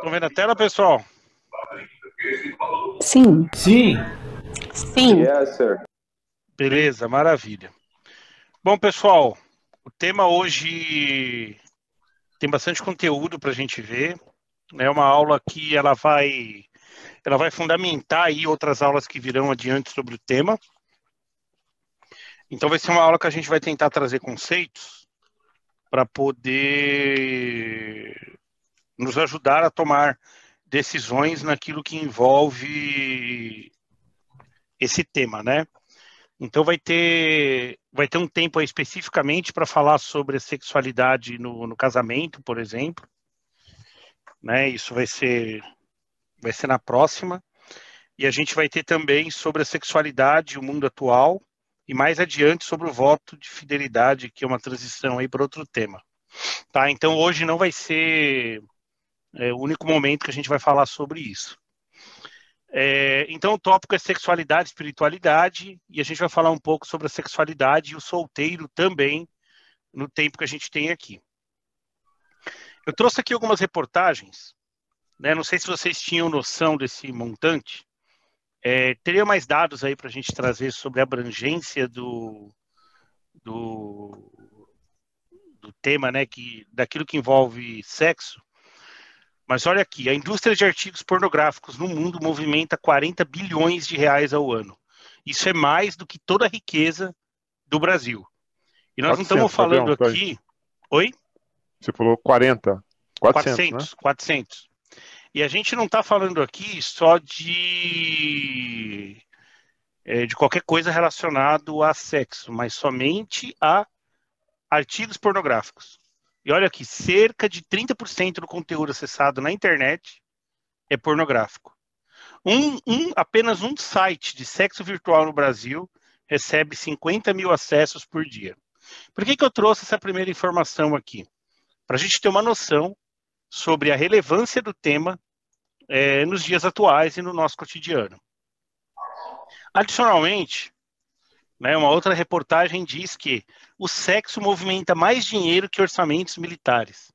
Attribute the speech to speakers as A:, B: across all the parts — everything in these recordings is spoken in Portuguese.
A: Estão vendo a tela, pessoal?
B: Sim.
C: Sim.
B: Sim.
D: Yes, sir.
A: Beleza, maravilha. Bom, pessoal, o tema hoje tem bastante conteúdo para a gente ver. É uma aula que ela vai fundamentar aí outras aulas que virão adiante sobre o tema. Então vai ser uma aula que a gente vai tentar trazer conceitos para poder nos ajudar a tomar decisões naquilo que envolve esse tema, né? Então vai ter um tempo aí especificamente para falar sobre a sexualidade no casamento, por exemplo, né? Isso vai ser na próxima. E a gente vai ter também sobre a sexualidade e o mundo atual, e mais adiante sobre o voto de fidelidade, que é uma transição aí para outro tema. Tá? Então hoje não vai ser o único momento que a gente vai falar sobre isso. Então o tópico é sexualidade e espiritualidade, e a gente vai falar um pouco sobre a sexualidade e o solteiro também, no tempo que a gente tem aqui. Eu trouxe aqui algumas reportagens, né? Não sei se vocês tinham noção desse montante. Teria mais dados aí para a gente trazer sobre a abrangência do tema, né? Daquilo que envolve sexo. Mas olha aqui, a indústria de artigos pornográficos no mundo movimenta 40 bilhões de reais ao ano. Isso é mais do que toda a riqueza do Brasil. E nós
E: 400,
A: não estamos falando
E: Fabião,
A: aqui... Oi?
E: Você falou 40. 400, né?
A: 400. E a gente não está falando aqui só de qualquer coisa relacionado a sexo, mas somente a artigos pornográficos. E olha aqui, cerca de 30% do conteúdo acessado na internet é pornográfico. Apenas um site de sexo virtual no Brasil recebe 50 mil acessos por dia. Por que eu trouxe essa primeira informação aqui? Para a gente ter uma noção sobre a relevância do tema nos dias atuais e no nosso cotidiano. Adicionalmente, né, uma outra reportagem diz que o sexo movimenta mais dinheiro que orçamentos militares.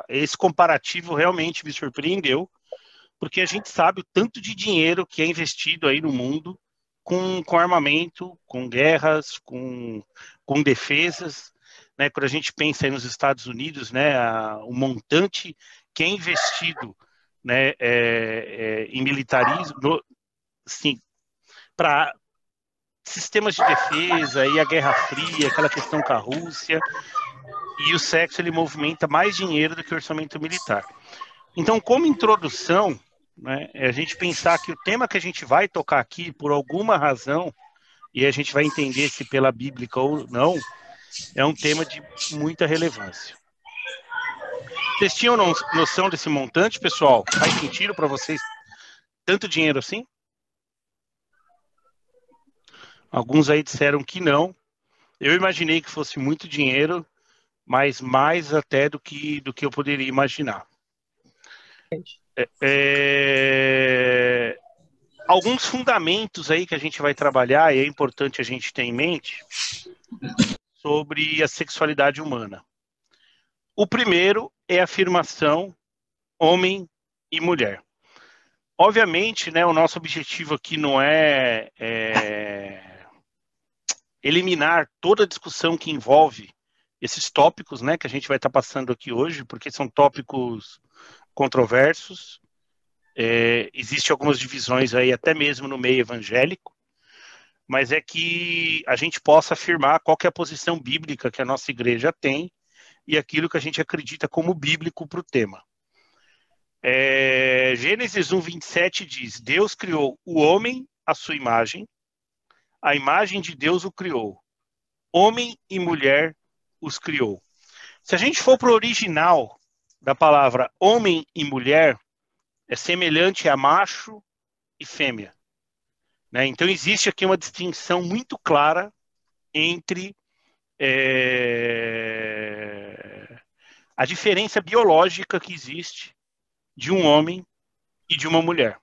A: Esse comparativo realmente me surpreendeu, porque a gente sabe o tanto de dinheiro que é investido aí no mundo com armamento, com guerras, com defesas, né? Quando a gente pensa aí nos Estados Unidos, né, o montante que é investido, né, em militarismo, sim, para sistemas de defesa e a Guerra Fria, aquela questão com a Rússia, e o sexo ele movimenta mais dinheiro do que o orçamento militar. Então, como introdução, né, a gente pensar que o tema que a gente vai tocar aqui, por alguma razão, e a gente vai entender se pela bíblica ou não, é um tema de muita relevância. Vocês tinham noção desse montante, pessoal? Faz sentido para vocês tanto dinheiro assim? Alguns aí disseram que não. Eu imaginei que fosse muito dinheiro, mas mais até do que eu poderia imaginar. Alguns fundamentos aí que a gente vai trabalhar, e é importante a gente ter em mente, sobre a sexualidade humana. O primeiro é a afirmação homem e mulher. Obviamente, né, o nosso objetivo aqui não é eliminar toda a discussão que envolve esses tópicos, né, que a gente vai estar passando aqui hoje, porque são tópicos controversos. Existem algumas divisões aí, até mesmo no meio evangélico, mas é que a gente possa afirmar qual que é a posição bíblica que a nossa igreja tem e aquilo que a gente acredita como bíblico para o tema. Gênesis 1:27 diz: Deus criou o homem à sua imagem, a imagem de Deus o criou. Homem e mulher os criou. Se a gente for para o original da palavra homem e mulher, é semelhante a macho e fêmea. Né? Então existe aqui uma distinção muito clara entre a diferença biológica que existe de um homem e de uma mulher.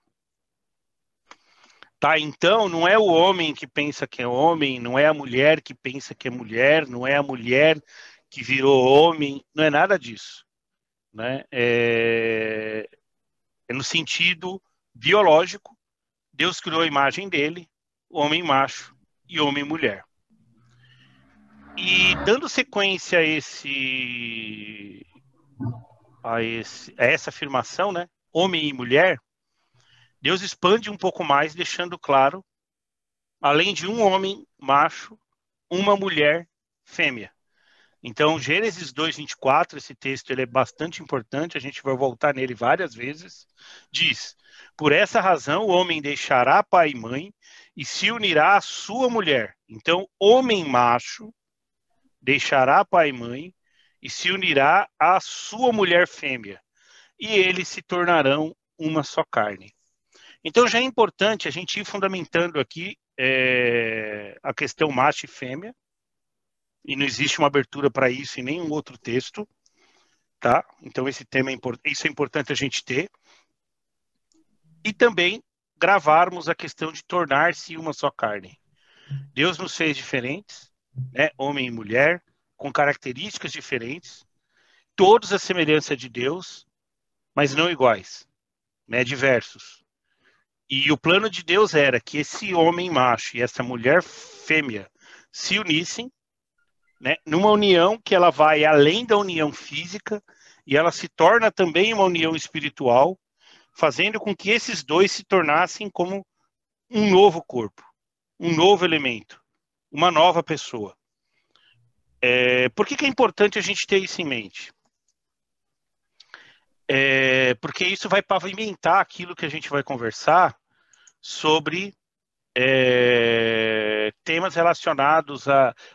A: Tá? Então, não é o homem que pensa que é homem, não é a mulher que pensa que é mulher, não é a mulher que virou homem, não é nada disso. né? É no sentido biológico. Deus criou a imagem dele, homem macho e homem mulher. E dando sequência a essa afirmação, né? Homem e mulher, Deus expande um pouco mais, deixando claro, além de um homem macho, uma mulher fêmea. Então, Gênesis 2:24, esse texto ele é bastante importante, a gente vai voltar nele várias vezes, diz: por essa razão o homem deixará pai e mãe e se unirá à sua mulher. Então, homem macho deixará pai e mãe e se unirá à sua mulher fêmea, e eles se tornarão uma só carne. Então, já é importante a gente ir fundamentando aqui a questão macho e fêmea, e não existe uma abertura para isso em nenhum outro texto, tá? Então esse tema isso é importante a gente ter. E também gravarmos a questão de tornar-se uma só carne. Deus nos fez diferentes, né? Homem e mulher, com características diferentes, todos à semelhança de Deus, mas não iguais, né? Diversos. E o plano de Deus era que esse homem macho e essa mulher fêmea se unissem, né, numa união que ela vai além da união física e ela se torna também uma união espiritual, fazendo com que esses dois se tornassem como um novo corpo, um novo elemento, uma nova pessoa. Por que é importante a gente ter isso em mente? Porque isso vai pavimentar aquilo que a gente vai conversar sobre temas relacionados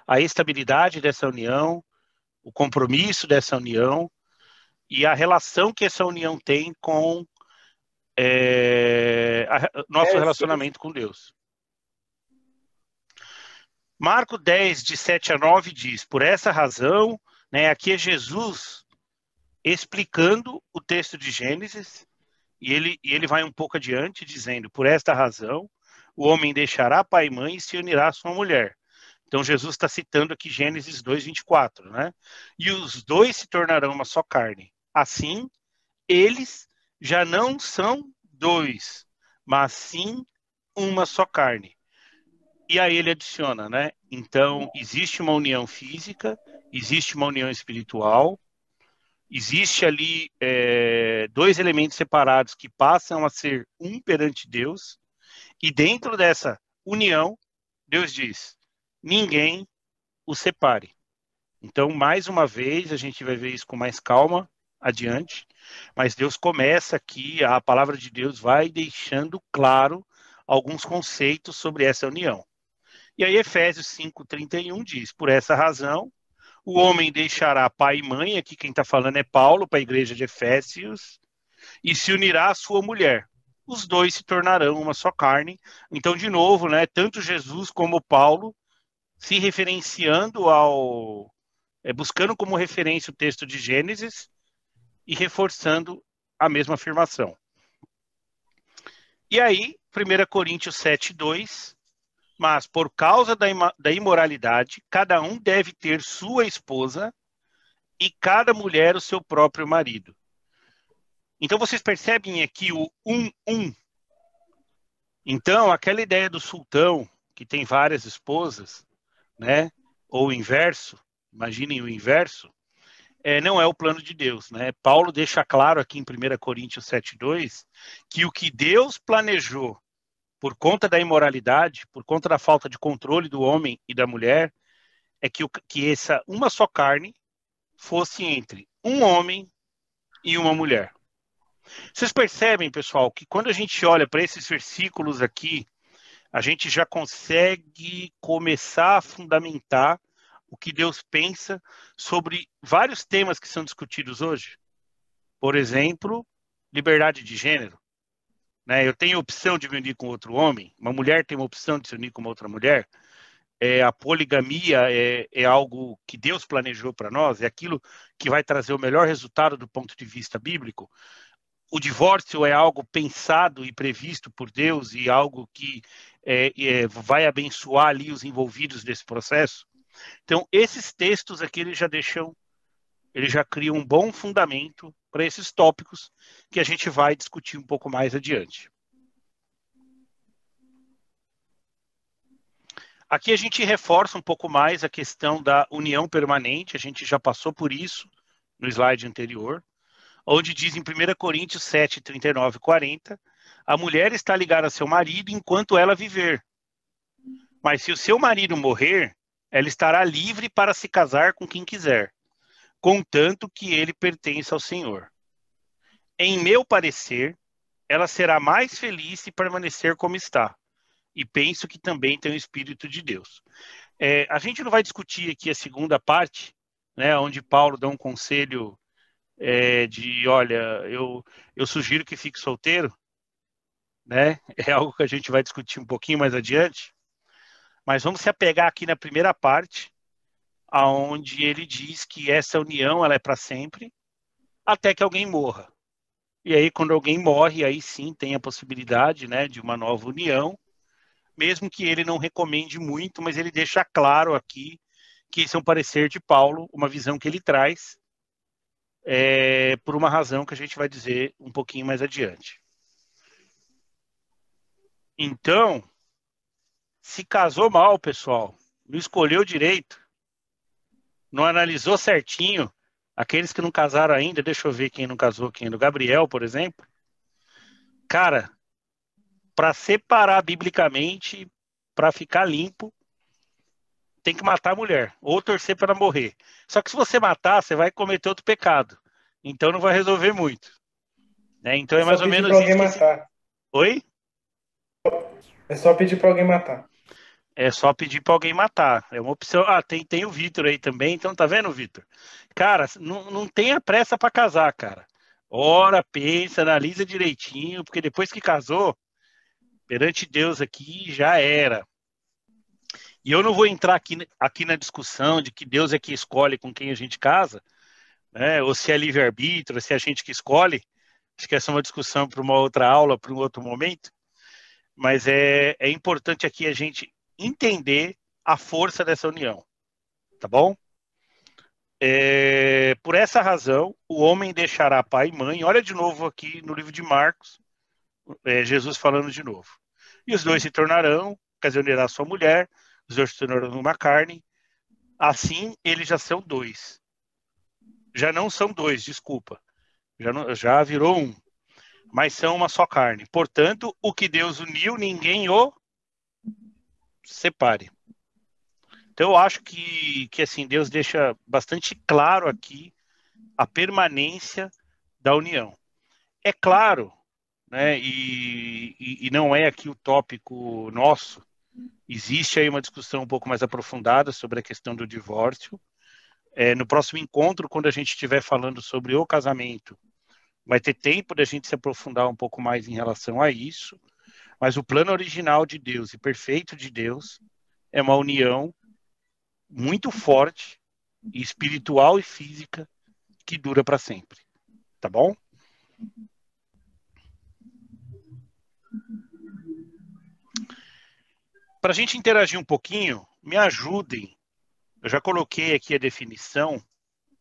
A: à estabilidade dessa união, o compromisso dessa união e a relação que essa união tem com nosso relacionamento com Deus. Marcos 10, de 7 a 9 diz, por essa razão, né, aqui é Jesus explicando o texto de Gênesis, e ele vai um pouco adiante, dizendo, por esta razão, o homem deixará pai e mãe e se unirá à sua mulher. Então, Jesus está citando aqui Gênesis 2:24, né? E os dois se tornarão uma só carne. Assim, eles já não são dois, mas sim uma só carne. E aí ele adiciona, né? Então, existe uma união física, existe uma união espiritual, existe ali dois elementos separados que passam a ser um perante Deus, e dentro dessa união, Deus diz, ninguém os separe. Então, mais uma vez, a gente vai ver isso com mais calma adiante, mas Deus começa aqui, a palavra de Deus vai deixando claro alguns conceitos sobre essa união. E aí Efésios 5:31 diz, por essa razão, o homem deixará pai e mãe, aqui quem está falando é Paulo, para a igreja de Efésios, e se unirá à sua mulher. Os dois se tornarão uma só carne. Então, de novo, né, tanto Jesus como Paulo se referenciando buscando como referência o texto de Gênesis e reforçando a mesma afirmação. E aí, 1 Coríntios 7:2, mas por causa da imoralidade, cada um deve ter sua esposa e cada mulher o seu próprio marido. Então, vocês percebem aqui o 1:1. Então, aquela ideia do sultão, que tem várias esposas, né? Ou o inverso, imaginem o inverso, não é o plano de Deus, né? Paulo deixa claro aqui em 1 Coríntios 7:2 que o que Deus planejou por conta da imoralidade, por conta da falta de controle do homem e da mulher, é que essa uma só carne fosse entre um homem e uma mulher. Vocês percebem, pessoal, que quando a gente olha para esses versículos aqui, a gente já consegue começar a fundamentar o que Deus pensa sobre vários temas que são discutidos hoje. Por exemplo, liberdade de gênero. Né? Eu tenho a opção de me unir com outro homem, uma mulher tem uma opção de se unir com outra mulher. A poligamia é algo que Deus planejou para nós, é aquilo que vai trazer o melhor resultado do ponto de vista bíblico. O divórcio é algo pensado e previsto por Deus e algo que vai abençoar ali os envolvidos desse processo. Então, esses textos aqui, eles já criam um bom fundamento para esses tópicos que a gente vai discutir um pouco mais adiante. Aqui a gente reforça um pouco mais a questão da união permanente, a gente já passou por isso no slide anterior, onde diz em 1 Coríntios 7, 39 e 40, a mulher está ligada a seu marido enquanto ela viver. Mas se o seu marido morrer, ela estará livre para se casar com quem quiser, contanto que ele pertence ao Senhor. Em meu parecer, ela será mais feliz se permanecer como está. E penso que também tem o Espírito de Deus. A gente não vai discutir aqui a segunda parte, né, onde Paulo dá um conselho de, olha, eu sugiro que fique solteiro, né? É algo que a gente vai discutir um pouquinho mais adiante. Mas vamos se apegar aqui na primeira parte, aonde ele diz que essa união ela é para sempre, até que alguém morra. E aí, quando alguém morre, aí sim tem a possibilidade, né, de uma nova união, mesmo que ele não recomende muito, mas ele deixa claro aqui que esse é um parecer de Paulo, uma visão que ele traz, por uma razão que a gente vai dizer um pouquinho mais adiante. Então, se casou mal, pessoal, não escolheu direito, não analisou certinho, aqueles que não casaram ainda, deixa eu ver quem não casou, quem é do Gabriel, por exemplo. Cara, para separar biblicamente, para ficar limpo, tem que matar a mulher, ou torcer para ela morrer. Só que se você matar, você vai cometer outro pecado. Então não vai resolver muito. Né? Então é mais ou menos isso.
B: Matar.
A: Oi?
B: É só pedir para alguém matar.
A: É só pedir para alguém matar. É uma opção. Ah, tem o Vitor aí também. Então tá vendo, Vitor? Cara, não tenha pressa para casar, cara. Ora, pensa, analisa direitinho, porque depois que casou, perante Deus aqui, já era. E eu não vou entrar aqui na discussão de que Deus é que escolhe com quem a gente casa, né? Ou se é livre-arbítrio, ou se é a gente que escolhe. Acho que essa é uma discussão para uma outra aula, para um outro momento. Mas é importante aqui a gente entender a força dessa união, tá bom? Por essa razão, o homem deixará pai e mãe. Olha de novo aqui no livro de Marcos, Jesus falando de novo. E os dois se tornarão, quer dizer, unirá sua mulher, os dois se tornarão uma carne. Assim, eles já são dois. Já não são dois, desculpa. Já virou um. Mas são uma só carne. Portanto, o que Deus uniu, ninguém o separe. Então, eu acho que assim, Deus deixa bastante claro aqui a permanência da união. É claro, né, e não é aqui o tópico nosso, existe aí uma discussão um pouco mais aprofundada sobre a questão do divórcio. No próximo encontro, quando a gente estiver falando sobre o casamento, vai ter tempo da gente se aprofundar um pouco mais em relação a isso, mas o plano original de Deus e perfeito de Deus é uma união muito forte, espiritual e física, que dura para sempre. Tá bom? Para a gente interagir um pouquinho, me ajudem. Eu já coloquei aqui a definição,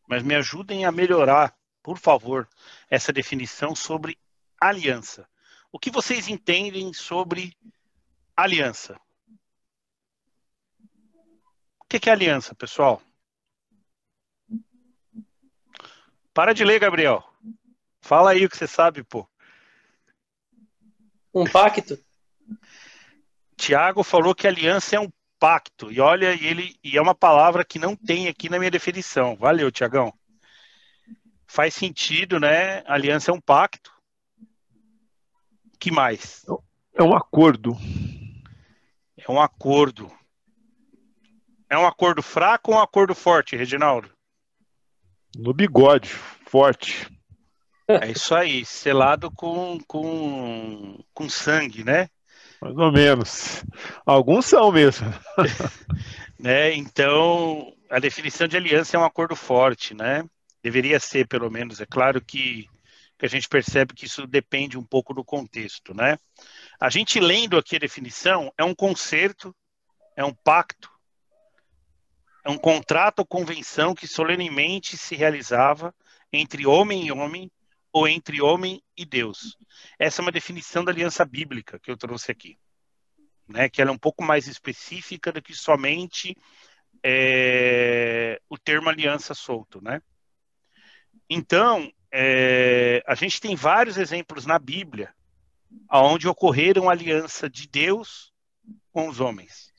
A: mas me ajudem a melhorar, por favor, essa definição sobre aliança. O que vocês entendem sobre aliança? O que é aliança, pessoal? Para de ler, Gabriel. Fala aí o que você sabe, pô.
C: Um pacto?
A: Tiago falou que aliança é um pacto. E olha, e é uma palavra que não tem aqui na minha definição. Valeu, Tiagão. Faz sentido, né? Aliança é um pacto. Que mais?
E: É um acordo.
A: É um acordo. É um acordo fraco ou um acordo forte, Reginaldo?
E: No bigode, forte.
A: É isso aí, selado com sangue, né?
E: Mais ou menos. Alguns são mesmo.
A: Né? Então, a definição de aliança é um acordo forte, né? Deveria ser, pelo menos. É claro que a gente percebe que isso depende um pouco do contexto, né? A gente lendo aqui a definição, é um concerto, é um pacto, é um contrato ou convenção que solenemente se realizava entre homem e homem ou entre homem e Deus. Essa é uma definição da aliança bíblica que eu trouxe aqui, né? Que ela é um pouco mais específica do que somente o termo aliança solto, né? Então, a gente tem vários exemplos na Bíblia onde ocorreram aliança de Deus com os homens.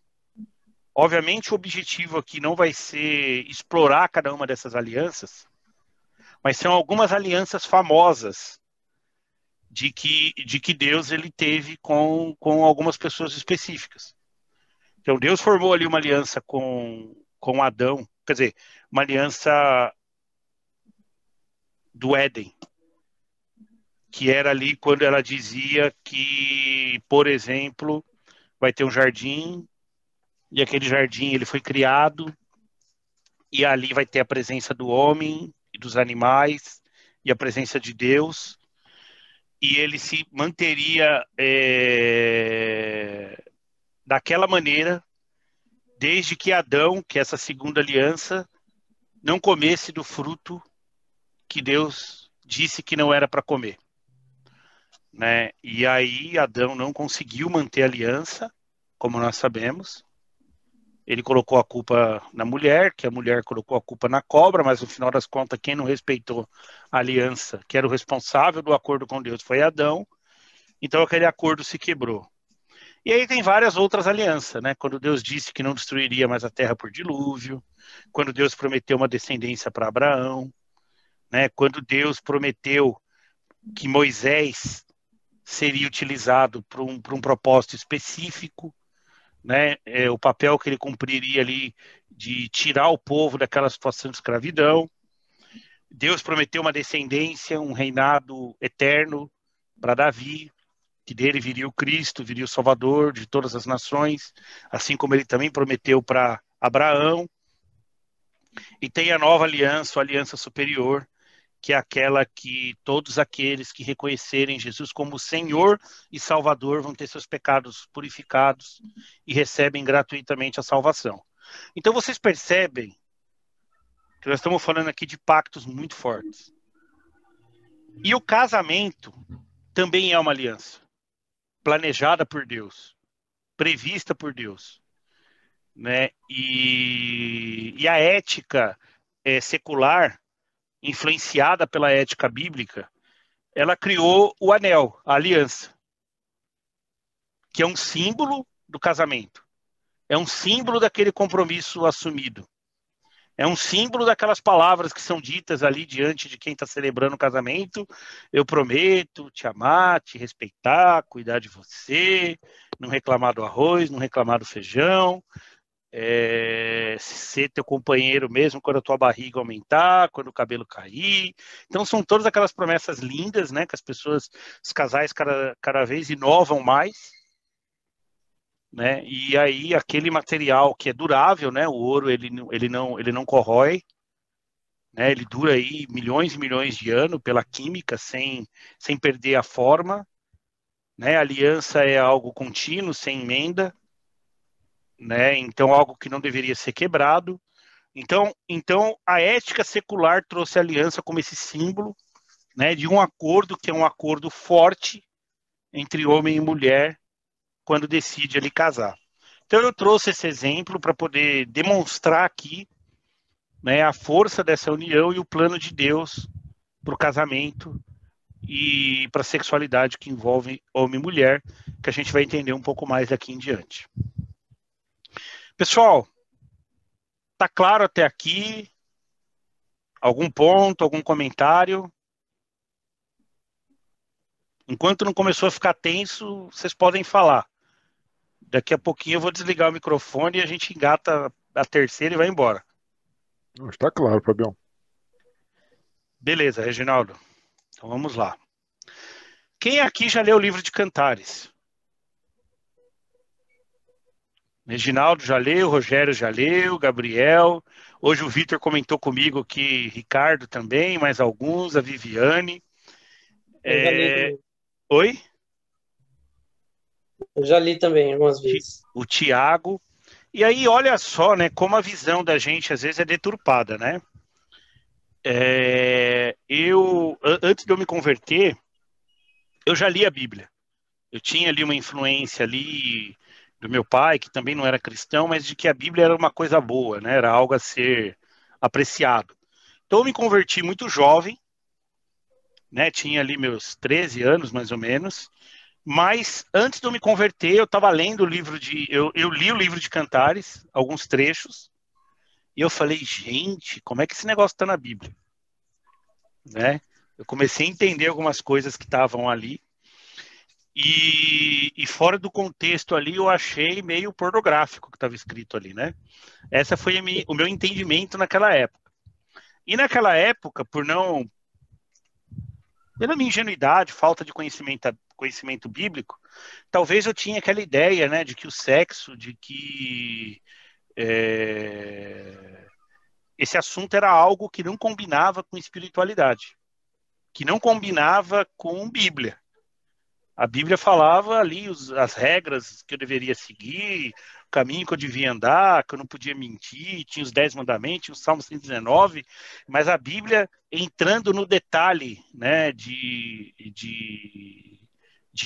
A: Obviamente, o objetivo aqui não vai ser explorar cada uma dessas alianças, mas são algumas alianças famosas de que Deus ele teve com algumas pessoas específicas. Então, Deus formou ali uma aliança com Adão, quer dizer, uma aliança do Éden, que era ali quando ela dizia que, por exemplo, vai ter um jardim, e aquele jardim ele foi criado, e ali vai ter a presença do homem e dos animais, e a presença de Deus, e ele se manteria daquela maneira, desde que Adão, que é essa segunda aliança, não comesse do fruto que Deus disse que não era para comer, né? E aí Adão não conseguiu manter a aliança, como nós sabemos. Ele colocou a culpa na mulher, que a mulher colocou a culpa na cobra, mas no final das contas, quem não respeitou a aliança, que era o responsável do acordo com Deus, foi Adão. Então aquele acordo se quebrou. E aí tem várias outras alianças, né? Quando Deus disse que não destruiria mais a terra por dilúvio, quando Deus prometeu uma descendência para Abraão, né? Quando Deus prometeu que Moisés seria utilizado para um propósito específico, né? O papel que ele cumpriria ali de tirar o povo daquela situação de escravidão. Deus prometeu uma descendência, um reinado eterno para Davi, que dele viria o Cristo, viria o Salvador de todas as nações, assim como ele também prometeu para Abraão. E tem a nova aliança, a aliança superior, que é aquela que todos aqueles que reconhecerem Jesus como Senhor e Salvador vão ter seus pecados purificados e recebem gratuitamente a salvação. Então vocês percebem que nós estamos falando aqui de pactos muito fortes. E o casamento também é uma aliança, planejada por Deus, prevista por Deus, né? E a ética secular, influenciada pela ética bíblica, ela criou o anel, a aliança, que é um símbolo do casamento. É um símbolo daquele compromisso assumido. É um símbolo daquelas palavras que são ditas ali diante de quem está celebrando o casamento. Eu prometo te amar, te respeitar, cuidar de você, não reclamar do arroz, não reclamar do feijão, ser teu companheiro mesmo quando a tua barriga aumentar, quando o cabelo cair. Então são todas aquelas promessas lindas, né, que as pessoas, os casais cada vez inovam mais, né? E aí aquele material que é durável, né, o ouro ele não corrói, né? Ele dura aí milhões e milhões de anos pela química sem perder a forma, né? A aliança é algo contínuo, sem emenda, né? Então algo que não deveria ser quebrado. Então a ética secular trouxe a aliança como esse símbolo, né, de um acordo que é um acordo forte entre homem e mulher quando decide ali casar. Então eu trouxe esse exemplo para poder demonstrar aqui, né, a força dessa união e o plano de Deus para o casamento e para a sexualidade que envolve homem e mulher, que a gente vai entender um pouco mais daqui em diante. Pessoal, tá claro até aqui? Algum ponto, algum comentário? Enquanto não começou a ficar tenso, vocês podem falar. Daqui a pouquinho eu vou desligar o microfone e a gente engata a terceira e vai embora.
E: Está claro, Fabião.
A: Beleza, Reginaldo. Então vamos lá. Quem aqui já leu o livro de Cantares? Reginaldo já leu, Rogério já leu, Gabriel. Hoje o Vitor comentou comigo que Ricardo também, mais alguns, a Viviane.
C: Eu já li também.
A: Oi?
C: Eu já li também algumas vezes.
A: O Tiago. E aí, olha só, né, como a visão da gente às vezes é deturpada, né? Antes de eu me converter, eu já li a Bíblia. Eu tinha ali uma influência ali do meu pai, que também não era cristão, mas de que a Bíblia era uma coisa boa, né? Era algo a ser apreciado. Então eu me converti muito jovem, né? Tinha ali meus 13 anos, mais ou menos. Mas antes de eu me converter, eu estava lendo o livro de... Eu li o livro de Cantares, alguns trechos, e eu falei, gente, como é que esse negócio está na Bíblia? Né? Eu comecei a entender algumas coisas que estavam ali, e fora do contexto ali, eu achei meio pornográfico o que estava escrito ali, né? Essa foi o meu entendimento naquela época. E naquela época, pela minha ingenuidade, falta de conhecimento bíblico, talvez eu tinha aquela ideia, né, de que o sexo, de que esse assunto era algo que não combinava com espiritualidade, que não combinava com Bíblia. A Bíblia falava ali as regras que eu deveria seguir, o caminho que eu devia andar, que eu não podia mentir, tinha os 10 mandamentos, tinha o Salmo 119, mas a Bíblia entrando no detalhe, né, de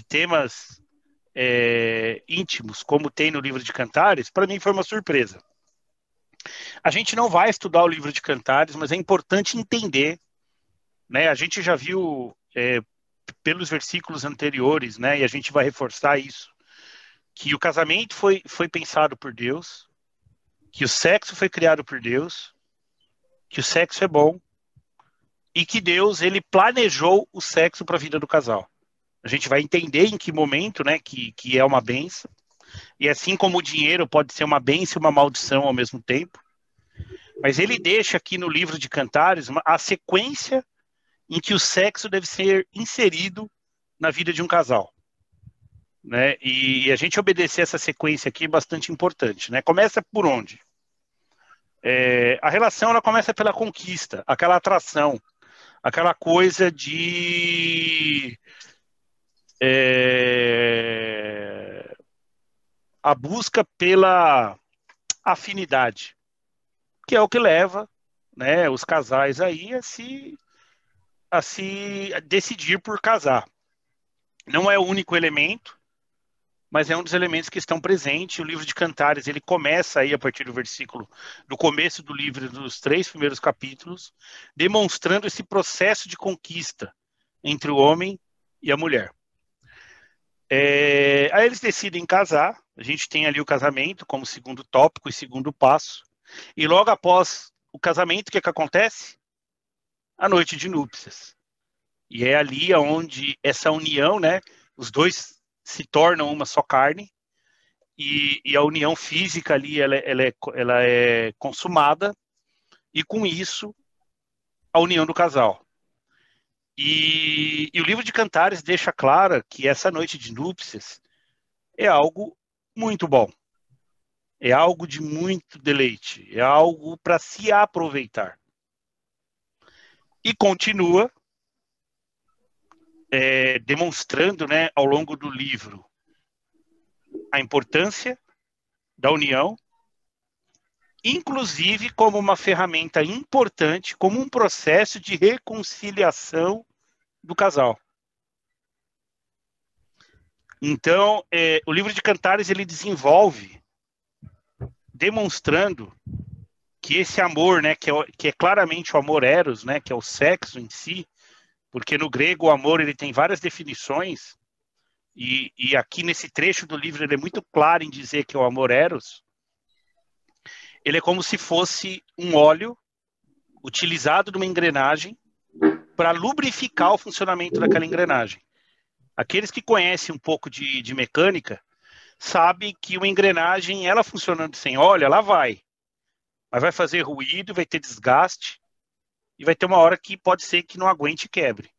A: temas íntimos, como tem no livro de Cantares, para mim foi uma surpresa. A gente não vai estudar o livro de Cantares, mas é importante entender, né, a gente já viu pelos versículos anteriores, né, e a gente vai reforçar isso, que o casamento foi pensado por Deus, que o sexo foi criado por Deus, que o sexo é bom, e que Deus, ele planejou o sexo para a vida do casal. A gente vai entender em que momento, né, que é uma bênção, e assim como o dinheiro pode ser uma bênção e uma maldição ao mesmo tempo, mas ele deixa aqui no livro de Cantares a sequência em que o sexo deve ser inserido na vida de um casal. Né? E a gente obedecer essa sequência aqui é bastante importante. Né? Começa por onde? A relação ela começa pela conquista, aquela atração, aquela coisa de a busca pela afinidade, que é o que leva, né, os casais aí a se decidir por casar. Não é o único elemento, mas é um dos elementos que estão presentes. O livro de Cantares, ele começa aí a partir do começo do livro, dos 3 primeiros capítulos, demonstrando esse processo de conquista entre o homem e a mulher. Aí eles decidem casar, a gente tem ali o casamento como segundo tópico e segundo passo, e logo após o casamento, o que acontece? A noite de núpcias. E é ali onde essa união, né, os dois se tornam uma só carne, e a união física ali, ela é consumada, e com isso, a união do casal. E o livro de Cantares deixa claro que essa noite de núpcias é algo muito bom, é algo de muito deleite, é algo para se aproveitar. E continua demonstrando, né, ao longo do livro, a importância da união, inclusive como uma ferramenta importante, como um processo de reconciliação do casal. Então, o livro de Cantares, ele desenvolve, demonstrando que esse amor, né, que é claramente o amor eros, né, que é o sexo em si, porque no grego o amor ele tem várias definições, e aqui nesse trecho do livro ele é muito claro em dizer que é o amor eros. Ele é como se fosse um óleo utilizado numa engrenagem para lubrificar o funcionamento daquela engrenagem. Aqueles que conhecem um pouco de mecânica sabem que uma engrenagem, ela funcionando sem óleo, ela vai. Mas vai fazer ruído, vai ter desgaste, e vai ter uma hora que pode ser que não aguente e quebre.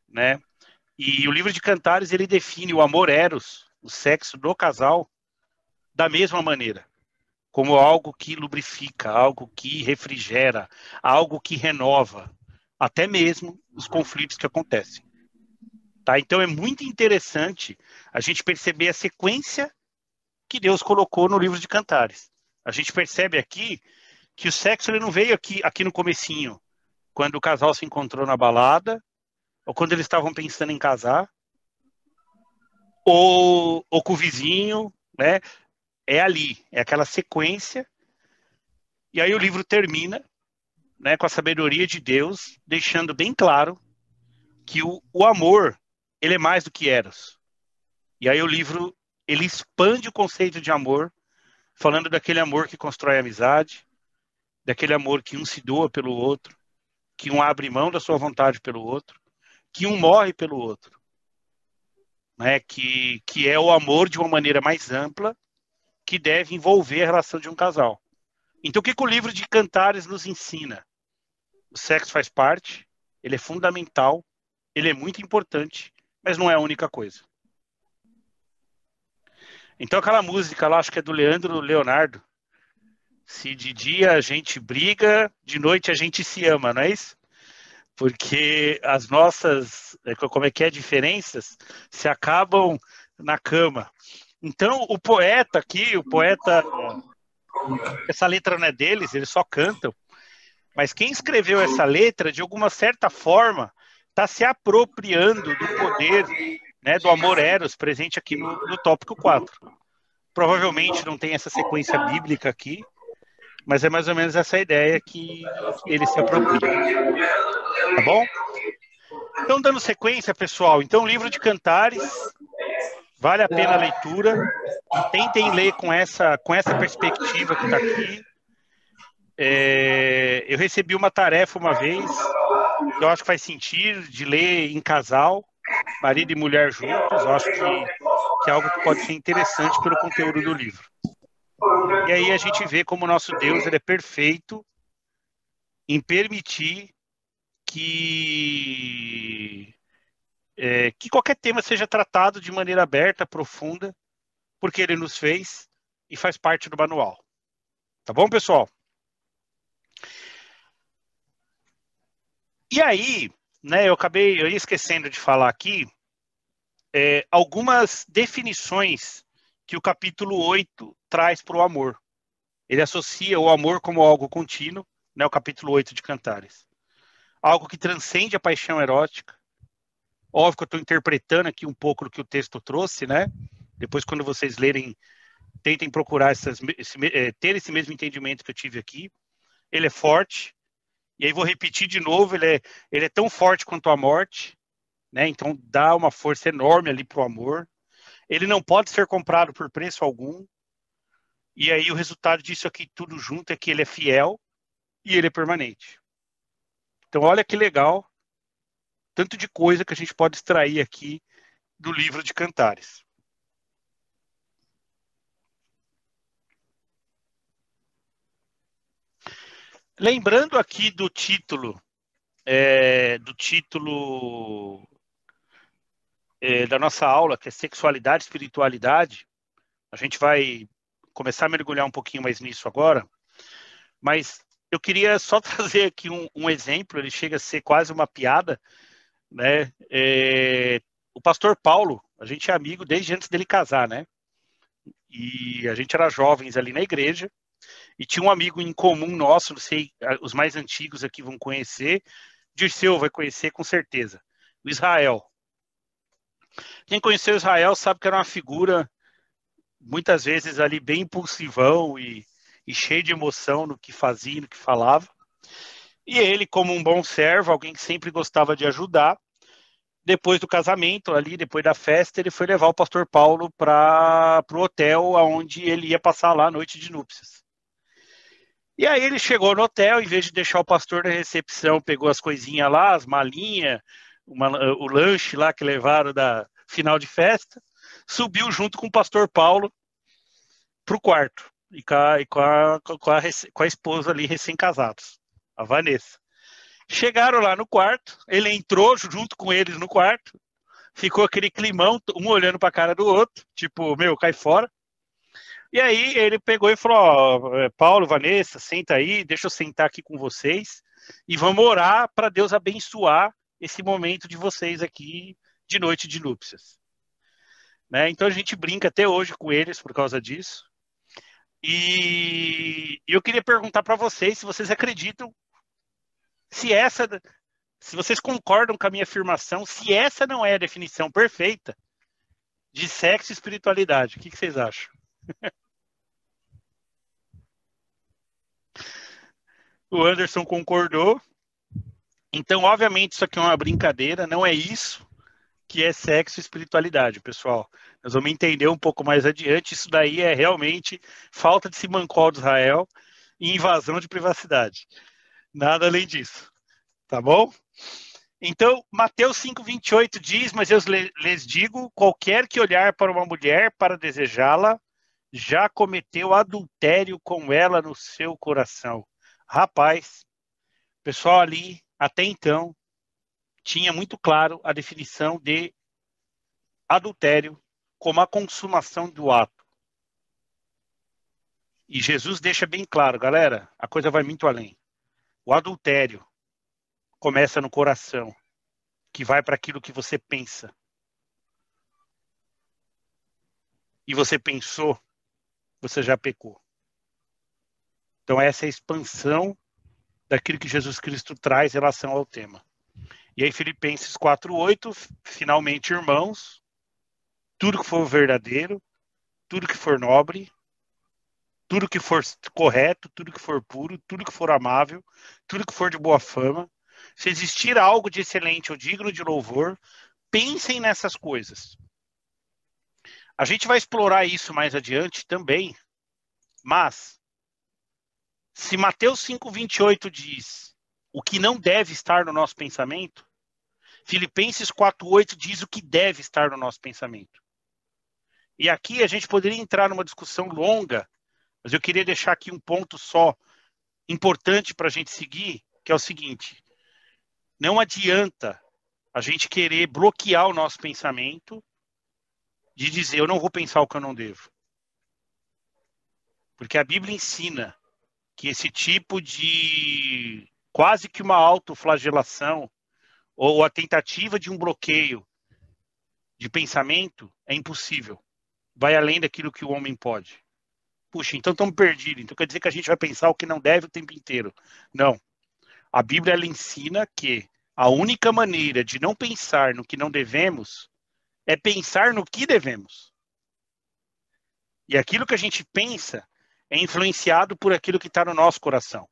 A: Né? E o livro de Cantares, ele define o amor eros, o sexo do casal, da mesma maneira. Como algo que lubrifica, algo que refrigera, algo que renova, até mesmo os conflitos que acontecem. Tá? Então é muito interessante a gente perceber a sequência que Deus colocou no livro de Cantares. A gente percebe aqui que o sexo ele não veio aqui no comecinho, quando o casal se encontrou na balada, ou quando eles estavam pensando em casar, ou com o vizinho, né? É ali, é aquela sequência. E aí o livro termina, né, com a sabedoria de Deus, deixando bem claro que o amor, ele é mais do que Eros. E aí o livro, ele expande o conceito de amor, falando daquele amor que constrói amizade, daquele amor que um se doa pelo outro, que um abre mão da sua vontade pelo outro, que um morre pelo outro, né? Que é o amor de uma maneira mais ampla, que deve envolver a relação de um casal. Então, o que o livro de Cantares nos ensina? O sexo faz parte, ele é fundamental, ele é muito importante, mas não é a única coisa. Então, aquela música lá, acho que é do Leandro Leonardo, se de dia a gente briga, de noite a gente se ama, não é isso? Porque as nossas, como é que é, diferenças se acabam na cama. Então, o poeta aqui, essa letra não é deles, eles só cantam, mas quem escreveu essa letra, de alguma certa forma, está se apropriando do poder, né, do amor eros, presente aqui no tópico 4. Provavelmente não tem essa sequência bíblica aqui, mas é mais ou menos essa ideia que ele se apropria. Tá bom? Então, dando sequência, pessoal, então, o livro de Cantares, vale a pena a leitura. Tentem ler com essa perspectiva que está aqui. Eu recebi uma tarefa uma vez, que eu acho que faz sentido, de ler em casal, marido e mulher juntos. Eu acho que é algo que pode ser interessante pelo conteúdo do livro. E aí a gente vê como o nosso Deus, ele é perfeito em permitir que qualquer tema seja tratado de maneira aberta, profunda, porque ele nos fez e faz parte do manual. Tá bom, pessoal? E aí, né, eu ia esquecendo de falar aqui, algumas definições que o capítulo 8 traz para o amor. Ele associa o amor como algo contínuo, né, o capítulo 8 de Cantares. Algo que transcende a paixão erótica. Óbvio que eu estou interpretando aqui um pouco do que o texto trouxe, né? Depois, quando vocês lerem, tentem procurar ter esse mesmo entendimento que eu tive aqui. Ele é forte, e aí vou repetir de novo, ele é tão forte quanto a morte, né? Então dá uma força enorme ali para o amor. Ele não pode ser comprado por preço algum, e aí o resultado disso aqui tudo junto é que ele é fiel e ele é permanente. Então olha que legal, tanto de coisa que a gente pode extrair aqui do livro de Cantares. Lembrando aqui do título da nossa aula, que é Sexualidade e Espiritualidade, a gente vai começar a mergulhar um pouquinho mais nisso agora, mas eu queria só trazer aqui um exemplo, ele chega a ser quase uma piada, né? O pastor Paulo, a gente é amigo desde antes dele casar, né? E a gente era jovens ali na igreja, e tinha um amigo em comum nosso, não sei, os mais antigos aqui vão conhecer, Dirceu vai conhecer com certeza, o Israel. Quem conheceu Israel sabe que era uma figura, muitas vezes ali bem impulsivão e cheio de emoção no que fazia e no que falava. E ele, como um bom servo, alguém que sempre gostava de ajudar, depois do casamento, ali, depois da festa, ele foi levar o pastor Paulo para o hotel onde ele ia passar lá a noite de núpcias. E aí ele chegou no hotel, em vez de deixar o pastor na recepção, pegou as coisinhas lá, as malinhas, o lanche lá que levaram da final de festa, subiu junto com o pastor Paulo para o quarto, e com a esposa ali recém-casados, a Vanessa. Chegaram lá no quarto, ele entrou junto com eles no quarto, ficou aquele climão, um olhando para a cara do outro, tipo, meu, cai fora. E aí ele pegou e falou, Paulo, Vanessa, senta aí, deixa eu sentar aqui com vocês e vamos orar para Deus abençoar esse momento de vocês aqui de noite de núpcias. Né? Então a gente brinca até hoje com eles por causa disso. E eu queria perguntar para vocês se vocês acreditam Se vocês concordam com a minha afirmação, se essa não é a definição perfeita de sexo e espiritualidade, o que vocês acham? O Anderson concordou. Então, obviamente, isso aqui é uma brincadeira, não é isso que é sexo e espiritualidade, pessoal. Nós vamos entender um pouco mais adiante. Isso daí é realmente falta de simancol de Israel e invasão de privacidade. Nada além disso. Tá bom? Então, Mateus 5,28 diz, mas eu lhes digo, qualquer que olhar para uma mulher para desejá-la, já cometeu adultério com ela no seu coração. Rapaz, o pessoal ali, até então, tinha muito claro a definição de adultério como a consumação do ato. E Jesus deixa bem claro, galera, a coisa vai muito além. O adultério começa no coração, que vai para aquilo que você pensa. E você pensou, você já pecou. Então essa é a expansão daquilo que Jesus Cristo traz em relação ao tema. E aí Filipenses 4:8, finalmente, irmãos, tudo que for verdadeiro, tudo que for nobre, tudo que for correto, tudo que for puro, tudo que for amável, tudo que for de boa fama, se existir algo de excelente ou digno de louvor, pensem nessas coisas. A gente vai explorar isso mais adiante também, mas se Mateus 5,28 diz o que não deve estar no nosso pensamento, Filipenses 4,8 diz o que deve estar no nosso pensamento. E aqui a gente poderia entrar numa discussão longa, mas eu queria deixar aqui um ponto só importante para a gente seguir, que é o seguinte: não adianta a gente querer bloquear o nosso pensamento de dizer eu não vou pensar o que eu não devo. Porque a Bíblia ensina que esse tipo de quase que uma autoflagelação ou a tentativa de um bloqueio de pensamento é impossível. Vai além daquilo que o homem pode. Puxa, então estamos perdidos. Então quer dizer que a gente vai pensar o que não deve o tempo inteiro. Não. A Bíblia ela ensina que a única maneira de não pensar no que não devemos é pensar no que devemos. E aquilo que a gente pensa é influenciado por aquilo que está no nosso coração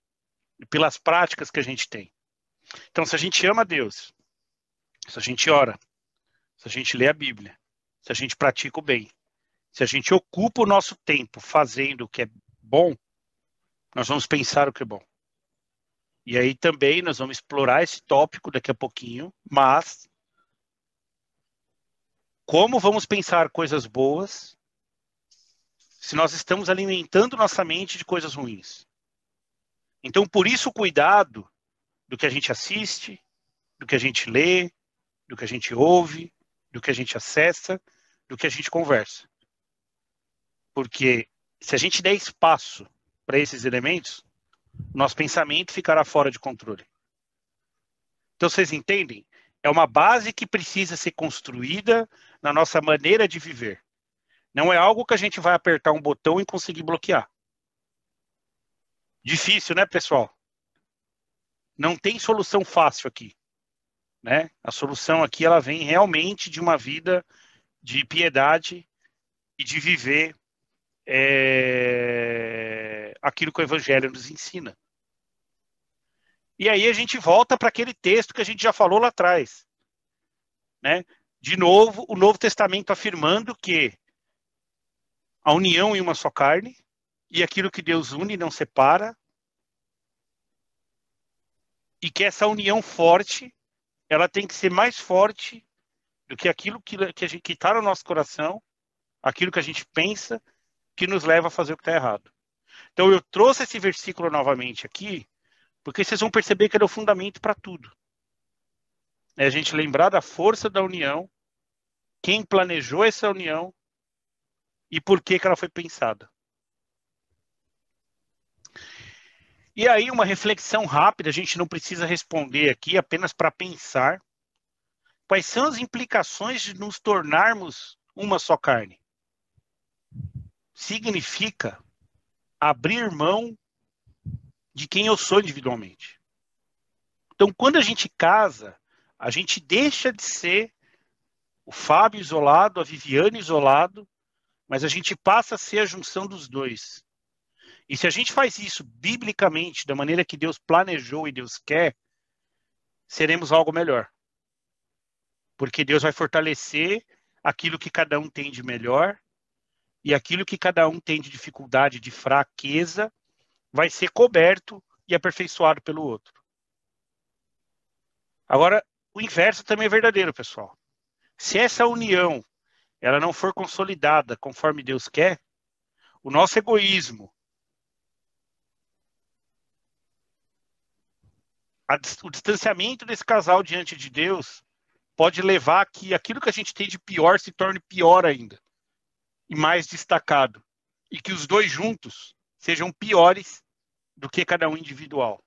A: e pelas práticas que a gente tem. Então, se a gente ama Deus, se a gente ora, se a gente lê a Bíblia, se a gente pratica o bem, se a gente ocupa o nosso tempo fazendo o que é bom, nós vamos pensar o que é bom. E aí também nós vamos explorar esse tópico daqui a pouquinho, mas como vamos pensar coisas boas se nós estamos alimentando nossa mente de coisas ruins? Então, por isso, o cuidado do que a gente assiste, do que a gente lê, do que a gente ouve, do que a gente acessa, do que a gente conversa. Porque se a gente der espaço para esses elementos, nosso pensamento ficará fora de controle. Então, vocês entendem? É uma base que precisa ser construída na nossa maneira de viver. Não é algo que a gente vai apertar um botão e conseguir bloquear. Difícil, né, pessoal? Não tem solução fácil aqui, né? A solução aqui ela vem realmente de uma vida de piedade e de viver aquilo que o Evangelho nos ensina. E aí a gente volta para aquele texto que a gente já falou lá atrás, né? De novo, o Novo Testamento afirmando que a união em uma só carne e aquilo que Deus une não separa, e que essa união forte, ela tem que ser mais forte do que aquilo que está no nosso coração, aquilo que a gente pensa, que nos leva a fazer o que está errado. Então eu trouxe esse versículo novamente aqui, porque vocês vão perceber que ele é o fundamento para tudo. É a gente lembrar da força da união, quem planejou essa união e por que ela foi pensada. E aí uma reflexão rápida, a gente não precisa responder aqui, apenas para pensar. Quais são as implicações de nos tornarmos uma só carne? Significa abrir mão de quem eu sou individualmente. Então, quando a gente casa, a gente deixa de ser o Fábio isolado, a Viviane isolado, mas a gente passa a ser a junção dos dois. E se a gente faz isso biblicamente, da maneira que Deus planejou e Deus quer, seremos algo melhor. Porque Deus vai fortalecer aquilo que cada um tem de melhor, e aquilo que cada um tem de dificuldade, de fraqueza, vai ser coberto e aperfeiçoado pelo outro. Agora, o inverso também é verdadeiro, pessoal. Se essa união ela não for consolidada conforme Deus quer, o nosso egoísmo, o distanciamento desse casal diante de Deus pode levar a que aquilo que a gente tem de pior se torne pior ainda e mais destacado, e que os dois juntos sejam piores do que cada um individual.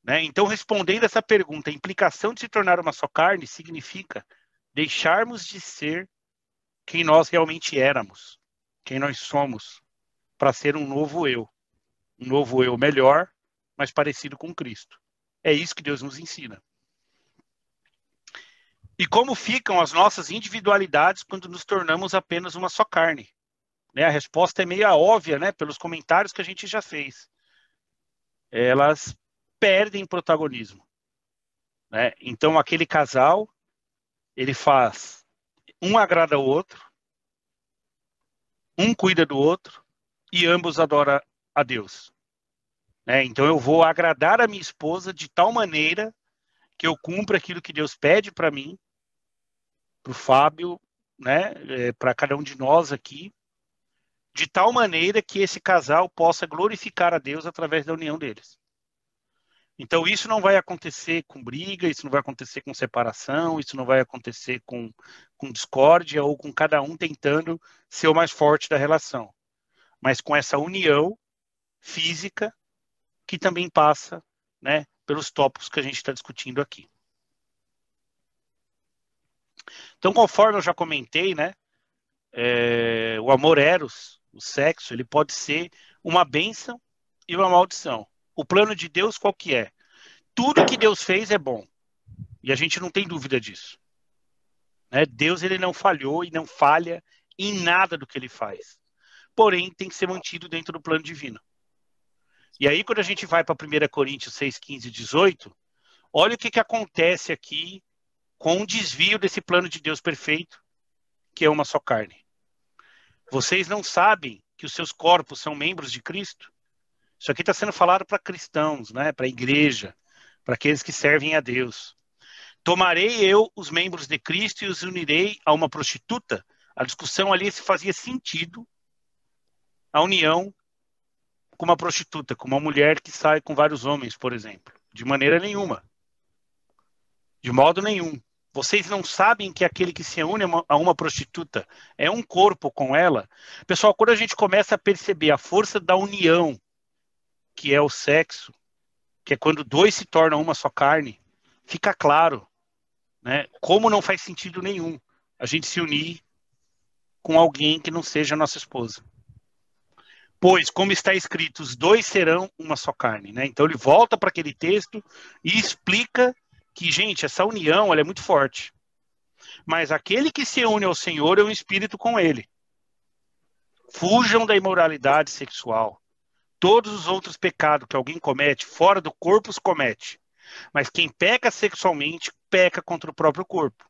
A: Né? Então, respondendo essa pergunta, a implicação de se tornar uma só carne significa deixarmos de ser quem nós realmente éramos, quem nós somos, para ser um novo eu melhor, mas parecido com Cristo. É isso que Deus nos ensina. E como ficam as nossas individualidades quando nos tornamos apenas uma só carne? Né? A resposta é meio óbvia, né? Pelos comentários que a gente já fez. Elas perdem protagonismo. Né? Então, aquele casal, ele faz, um agrada ao outro, um cuida do outro, e ambos adoram a Deus. Né? Então, eu vou agradar a minha esposa de tal maneira que eu cumpra aquilo que Deus pede para mim, para o Fábio, né? Para cada um de nós aqui, de tal maneira que esse casal possa glorificar a Deus através da união deles. Então, isso não vai acontecer com briga, isso não vai acontecer com separação, isso não vai acontecer com discórdia ou com cada um tentando ser o mais forte da relação. Mas com essa união física que também passa, né, pelos tópicos que a gente está discutindo aqui. Então, conforme eu já comentei, né, o amor eros, o sexo, ele pode ser uma bênção e uma maldição. O plano de Deus qual que é? Tudo que Deus fez é bom. E a gente não tem dúvida disso. Né? Deus ele não falhou e não falha em nada do que ele faz. Porém, tem que ser mantido dentro do plano divino. E aí, quando a gente vai para 1 Coríntios 6, 15 e 18, olha o que acontece aqui com o desvio desse plano de Deus perfeito, que é uma só carne. Vocês não sabem que os seus corpos são membros de Cristo? Isso aqui está sendo falado para cristãos, né? Para a igreja, para aqueles que servem a Deus. Tomarei eu os membros de Cristo e os unirei a uma prostituta? A discussão ali se fazia sentido, a união com uma prostituta, com uma mulher que sai com vários homens, por exemplo. De maneira nenhuma. De modo nenhum. Vocês não sabem que aquele que se une a uma prostituta é um corpo com ela? Pessoal, quando a gente começa a perceber a força da união, que é o sexo, que é quando dois se tornam uma só carne, fica claro, né, como não faz sentido nenhum a gente se unir com alguém que não seja nossa esposa. Pois, como está escrito, os dois serão uma só carne. Né? Então ele volta para aquele texto e explica que, gente, essa união ela é muito forte. Mas aquele que se une ao Senhor é um espírito com ele. Fujam da imoralidade sexual. Todos os outros pecados que alguém comete, fora do corpo os comete. Mas quem peca sexualmente, peca contra o próprio corpo.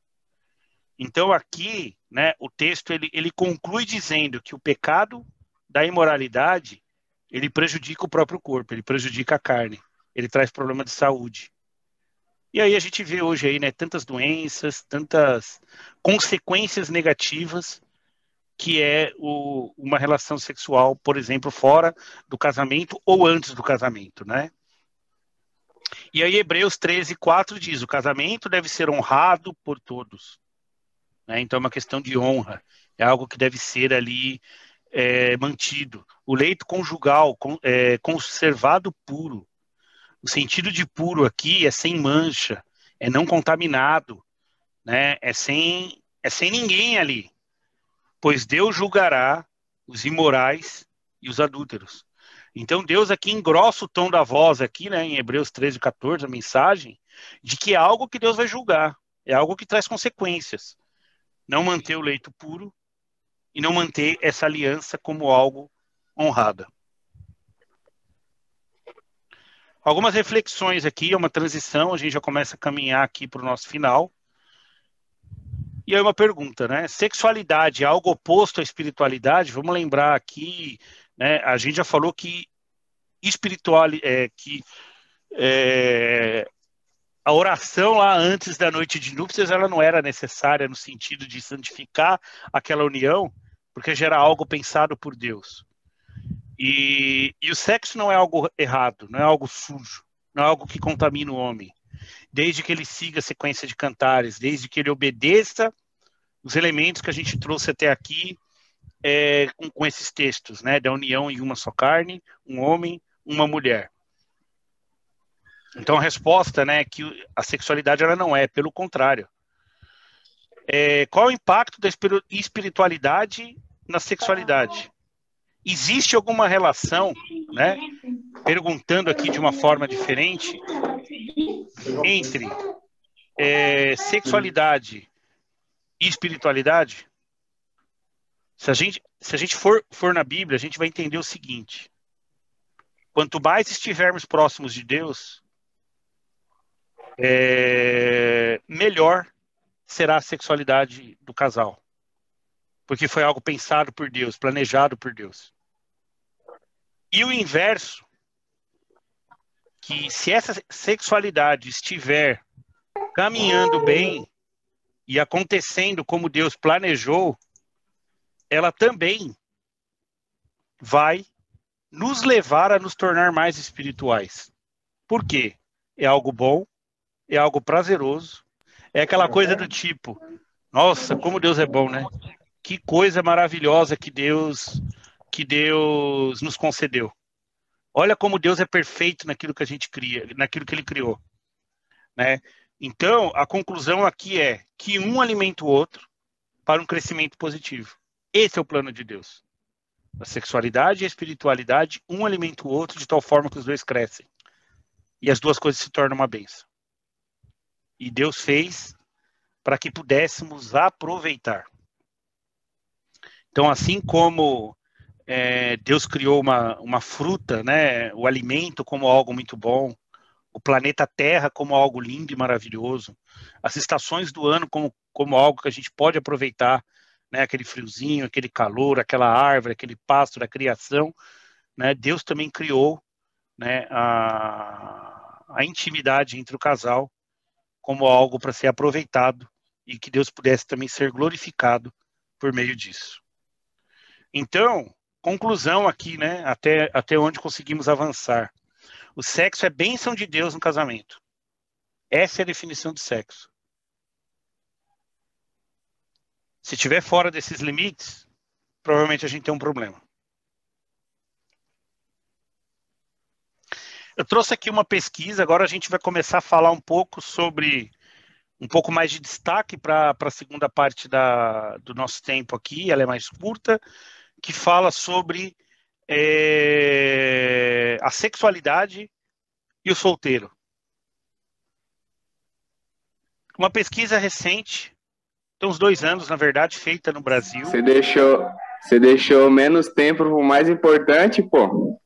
A: Então aqui, né, o texto ele conclui dizendo que o pecado da imoralidade, ele prejudica o próprio corpo, ele prejudica a carne, ele traz problema de saúde. E aí a gente vê hoje aí, né, tantas doenças, tantas consequências negativas que é uma relação sexual, por exemplo, fora do casamento ou antes do casamento, né? E aí Hebreus 13:4 diz, o casamento deve ser honrado por todos. Né? Então é uma questão de honra, é algo que deve ser ali mantido. O leito conjugal conservado puro. O sentido de puro aqui é sem mancha, é não contaminado, né? É sem ninguém ali. Pois Deus julgará os imorais e os adúlteros. Então Deus aqui engrossa o tom da voz aqui, né, em Hebreus 13:14, a mensagem, de que é algo que Deus vai julgar, é algo que traz consequências. Não manter o leito puro e não manter essa aliança como algo honrada. Algumas reflexões aqui, é uma transição, a gente já começa a caminhar aqui para o nosso final. E aí uma pergunta, né? Sexualidade é algo oposto à espiritualidade? Vamos lembrar aqui, né? A gente já falou que a oração lá antes da noite de núpcias ela não era necessária no sentido de santificar aquela união, porque já era algo pensado por Deus. E o sexo não é algo errado, não é algo sujo, não é algo que contamina o homem. Desde que ele siga a sequência de cantares, desde que ele obedeça os elementos que a gente trouxe até aqui com esses textos, né, da união em uma só carne, um homem, uma mulher. Então a resposta, né, é que a sexualidade ela não é, pelo contrário. Qual é o impacto da espiritualidade na sexualidade? Existe alguma relação, né, perguntando aqui de uma forma diferente, entre sexualidade e espiritualidade? Se a gente for na Bíblia, a gente vai entender o seguinte: quanto mais estivermos próximos de Deus, melhor será a sexualidade do casal. Porque foi algo pensado por Deus, planejado por Deus. E o inverso, que se essa sexualidade estiver caminhando bem e acontecendo como Deus planejou, ela também vai nos levar a nos tornar mais espirituais. Por quê? É algo bom, é algo prazeroso, é aquela coisa do tipo, nossa, como Deus é bom, né? Que coisa maravilhosa que Deus nos concedeu. Olha como Deus é perfeito naquilo que a gente cria, naquilo que ele criou, né? Então, a conclusão aqui é que um alimenta o outro para um crescimento positivo. Esse é o plano de Deus. A sexualidade e a espiritualidade, um alimenta o outro de tal forma que os dois crescem. E as duas coisas se tornam uma bênção. E Deus fez para que pudéssemos aproveitar. Então, assim como Deus criou uma fruta, né, o alimento como algo muito bom, o planeta Terra como algo lindo e maravilhoso, as estações do ano como algo que a gente pode aproveitar, né, aquele friozinho, aquele calor, aquela árvore, aquele pasto da criação, né, Deus também criou, né, a intimidade entre o casal como algo para ser aproveitado e que Deus pudesse também ser glorificado por meio disso. Então, conclusão aqui, né, até onde conseguimos avançar. O sexo é bênção de Deus no casamento. Essa é a definição de sexo. Se estiver fora desses limites, provavelmente a gente tem um problema. Eu trouxe aqui uma pesquisa, agora a gente vai começar a falar um pouco sobre, um pouco mais de destaque para a segunda parte do nosso tempo aqui, ela é mais curta, que fala sobre a sexualidade e o solteiro. Uma pesquisa recente, tem uns 2 anos, na verdade, feita no Brasil.
D: Você deixou menos tempo pro mais importante, pô.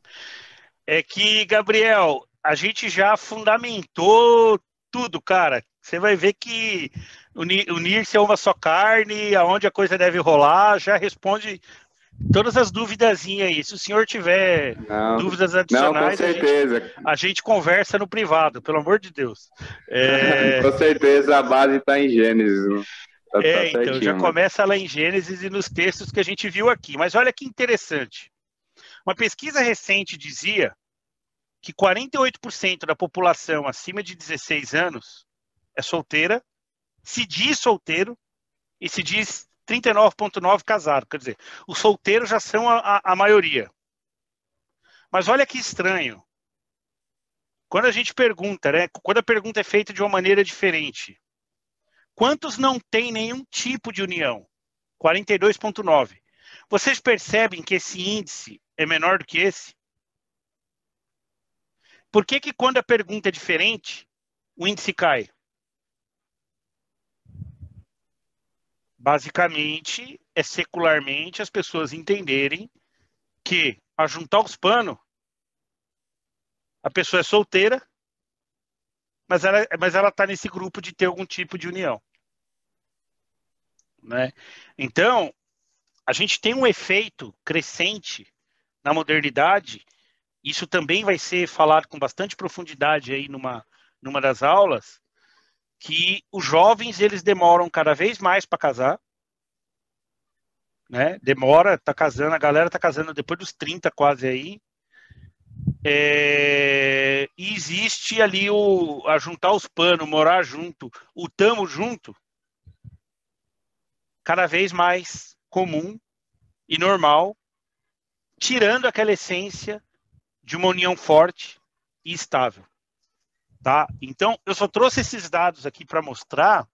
A: É que, Gabriel, a gente já fundamentou tudo, cara. Você vai ver que unir-se a uma só carne, aonde a coisa deve rolar, já responde todas as duvidazinhas aí. Se o senhor tiver dúvidas adicionais,
D: com certeza.
A: A gente conversa no privado, pelo amor de Deus.
D: Com certeza a base está em Gênesis. Tá
A: então, já começa lá em Gênesis e nos textos que a gente viu aqui. Mas olha que interessante. Uma pesquisa recente dizia que 48% da população acima de 16 anos é solteira, se diz solteiro e se diz 39,9% casado. Quer dizer, os solteiros já são a maioria. Mas olha que estranho. Quando a gente pergunta, né? Quando a pergunta é feita de uma maneira diferente, quantos não têm nenhum tipo de união? 42,9%. Vocês percebem que esse índice é menor do que esse? Por que quando a pergunta é diferente, o índice cai? Basicamente, é secularmente as pessoas entenderem que, a juntar os panos, a pessoa é solteira, mas ela está nesse grupo de ter algum tipo de união. Né? Então, a gente tem um efeito crescente na modernidade. Isso também vai ser falado com bastante profundidade aí numa das aulas, que os jovens eles demoram cada vez mais para casar, né? Demora, tá casando, a galera tá casando depois dos 30 quase aí. E existe ali a juntar os panos, morar junto, o tamo junto, cada vez mais comum e normal, tirando aquela essência de uma união forte e estável. Tá? Então, eu só trouxe esses dados aqui para mostrar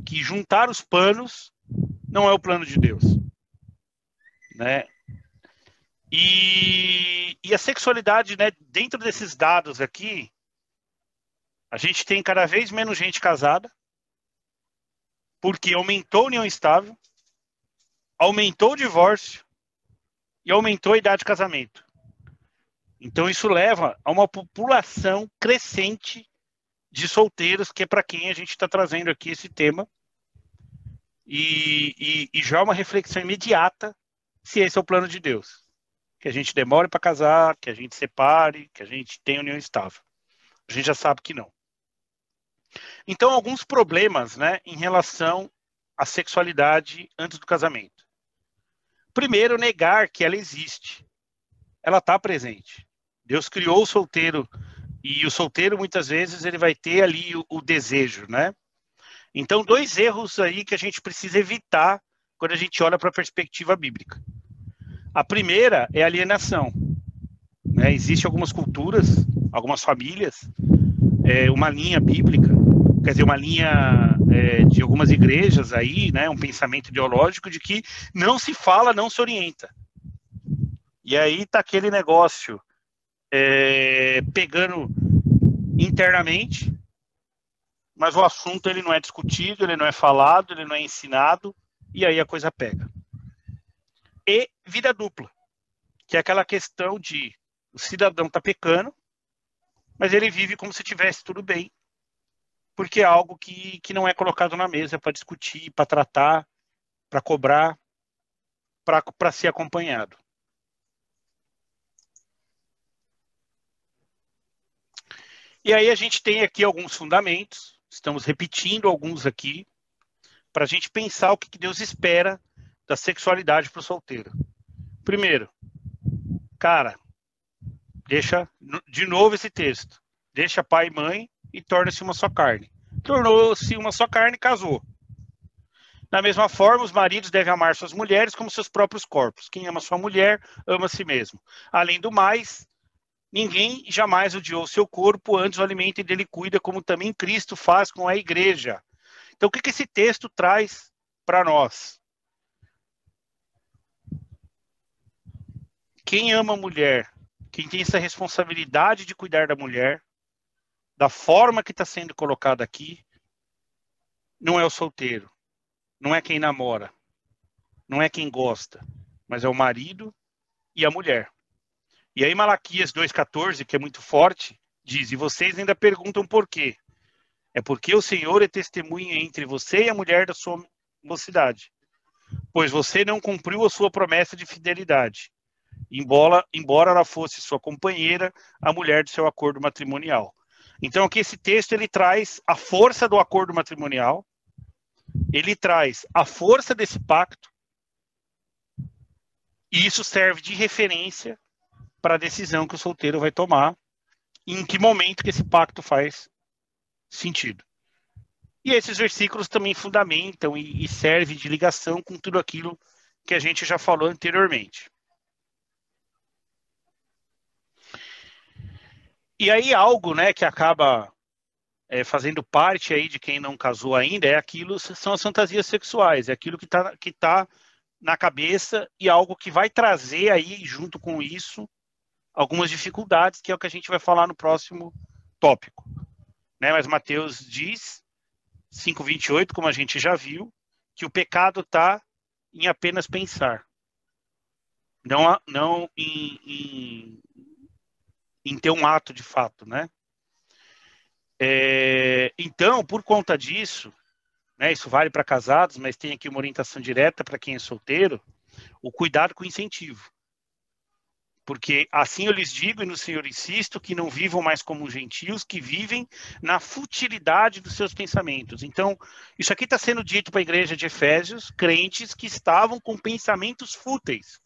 A: que juntar os panos não é o plano de Deus. Né? E a sexualidade, né, dentro desses dados aqui, a gente tem cada vez menos gente casada, porque aumentou a união estável, aumentou o divórcio e aumentou a idade de casamento. Então isso leva a uma população crescente de solteiros, que é para quem a gente está trazendo aqui esse tema, e já uma reflexão imediata se esse é o plano de Deus. Que a gente demore para casar, que a gente separe, que a gente tenha união estável. A gente já sabe que não. Então, alguns problemas, né, em relação à sexualidade antes do casamento. Primeiro, negar que ela existe. Ela está presente. Deus criou o solteiro, e o solteiro, muitas vezes, ele vai ter ali o desejo, né? Então, 2 erros aí que a gente precisa evitar quando a gente olha para a perspectiva bíblica. A primeira é a alienação. Né? Existem algumas culturas, algumas famílias, uma linha bíblica, quer dizer, uma linha de algumas igrejas aí, né? Um pensamento ideológico de que não se fala, não se orienta. E aí tá aquele negócio pegando internamente, mas o assunto ele não é discutido, ele não é falado, ele não é ensinado, e aí a coisa pega. E vida dupla, que é aquela questão de o cidadão tá pecando, mas ele vive como se tivesse tudo bem, porque é algo que não é colocado na mesa para discutir, para tratar, para cobrar, para ser acompanhado. E aí a gente tem aqui alguns fundamentos, estamos repetindo alguns aqui, para a gente pensar o que Deus espera da sexualidade para o solteiro. Primeiro, cara, deixa de novo esse texto. Deixa pai e mãe e torna-se uma só carne. Tornou-se uma só carne e casou. Da mesma forma, os maridos devem amar suas mulheres como seus próprios corpos. Quem ama sua mulher, ama a si mesmo. Além do mais, ninguém jamais odiou seu corpo, antes o alimenta e dele cuida, como também Cristo faz com a igreja. Então, o que esse texto traz para nós? Quem ama a mulher, quem tem essa responsabilidade de cuidar da mulher, da forma que está sendo colocada aqui, não é o solteiro, não é quem namora, não é quem gosta, mas é o marido e a mulher. E aí Malaquias 2,14, que é muito forte, diz, e vocês ainda perguntam por quê? É porque o Senhor é testemunha entre você e a mulher da sua mocidade, pois você não cumpriu a sua promessa de fidelidade, embora ela fosse sua companheira, a mulher do seu acordo matrimonial. Então aqui esse texto ele traz a força do acordo matrimonial, ele traz a força desse pacto, e isso serve de referência para a decisão que o solteiro vai tomar, e em que momento que esse pacto faz sentido. E esses versículos também fundamentam e servem de ligação com tudo aquilo que a gente já falou anteriormente. E aí algo, né, que acaba fazendo parte aí de quem não casou ainda, são as fantasias sexuais, é aquilo que tá na cabeça e algo que vai trazer aí, junto com isso, algumas dificuldades, que é o que a gente vai falar no próximo tópico. Né? Mas Mateus diz, 5:28, como a gente já viu, que o pecado está em apenas pensar. Não em ter um ato de fato, né? Então, por conta disso, né, isso vale para casados, mas tem aqui uma orientação direta para quem é solteiro, o cuidado com o incentivo. Porque assim eu lhes digo e no Senhor insisto, que não vivam mais como gentios, que vivem na futilidade dos seus pensamentos. Então, isso aqui está sendo dito para a igreja de Efésios, crentes que estavam com pensamentos fúteis,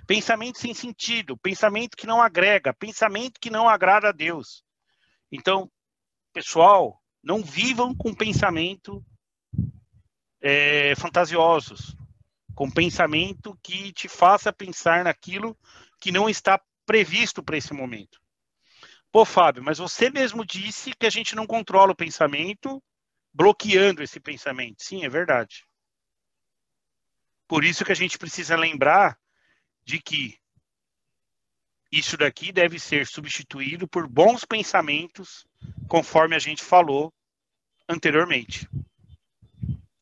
A: pensamento sem sentido, pensamento que não agrega, pensamento que não agrada a Deus. Então, pessoal, não vivam com pensamento fantasiosos, com pensamento que te faça pensar naquilo que não está previsto para esse momento. Pô, Fábio, mas você mesmo disse que a gente não controla o pensamento, bloqueando esse pensamento. Sim, é verdade. Por isso que a gente precisa lembrar de que isso daqui deve ser substituído por bons pensamentos, conforme a gente falou anteriormente.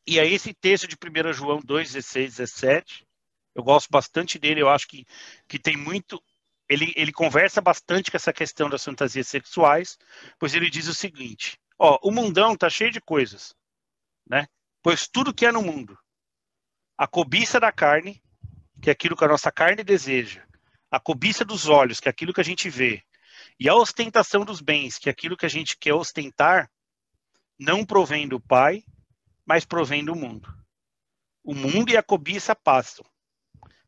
A: E aí esse texto de 1 João 2, 16, 17, eu gosto bastante dele, eu acho que tem muito... Ele conversa bastante com essa questão das fantasias sexuais, pois ele diz o seguinte, o mundão está cheio de coisas, né? Pois tudo que é no mundo, a cobiça da carne, que é aquilo que a nossa carne deseja, a cobiça dos olhos, que é aquilo que a gente vê, e a ostentação dos bens, que é aquilo que a gente quer ostentar, não provém do Pai, mas provém do mundo. O mundo e a cobiça passam,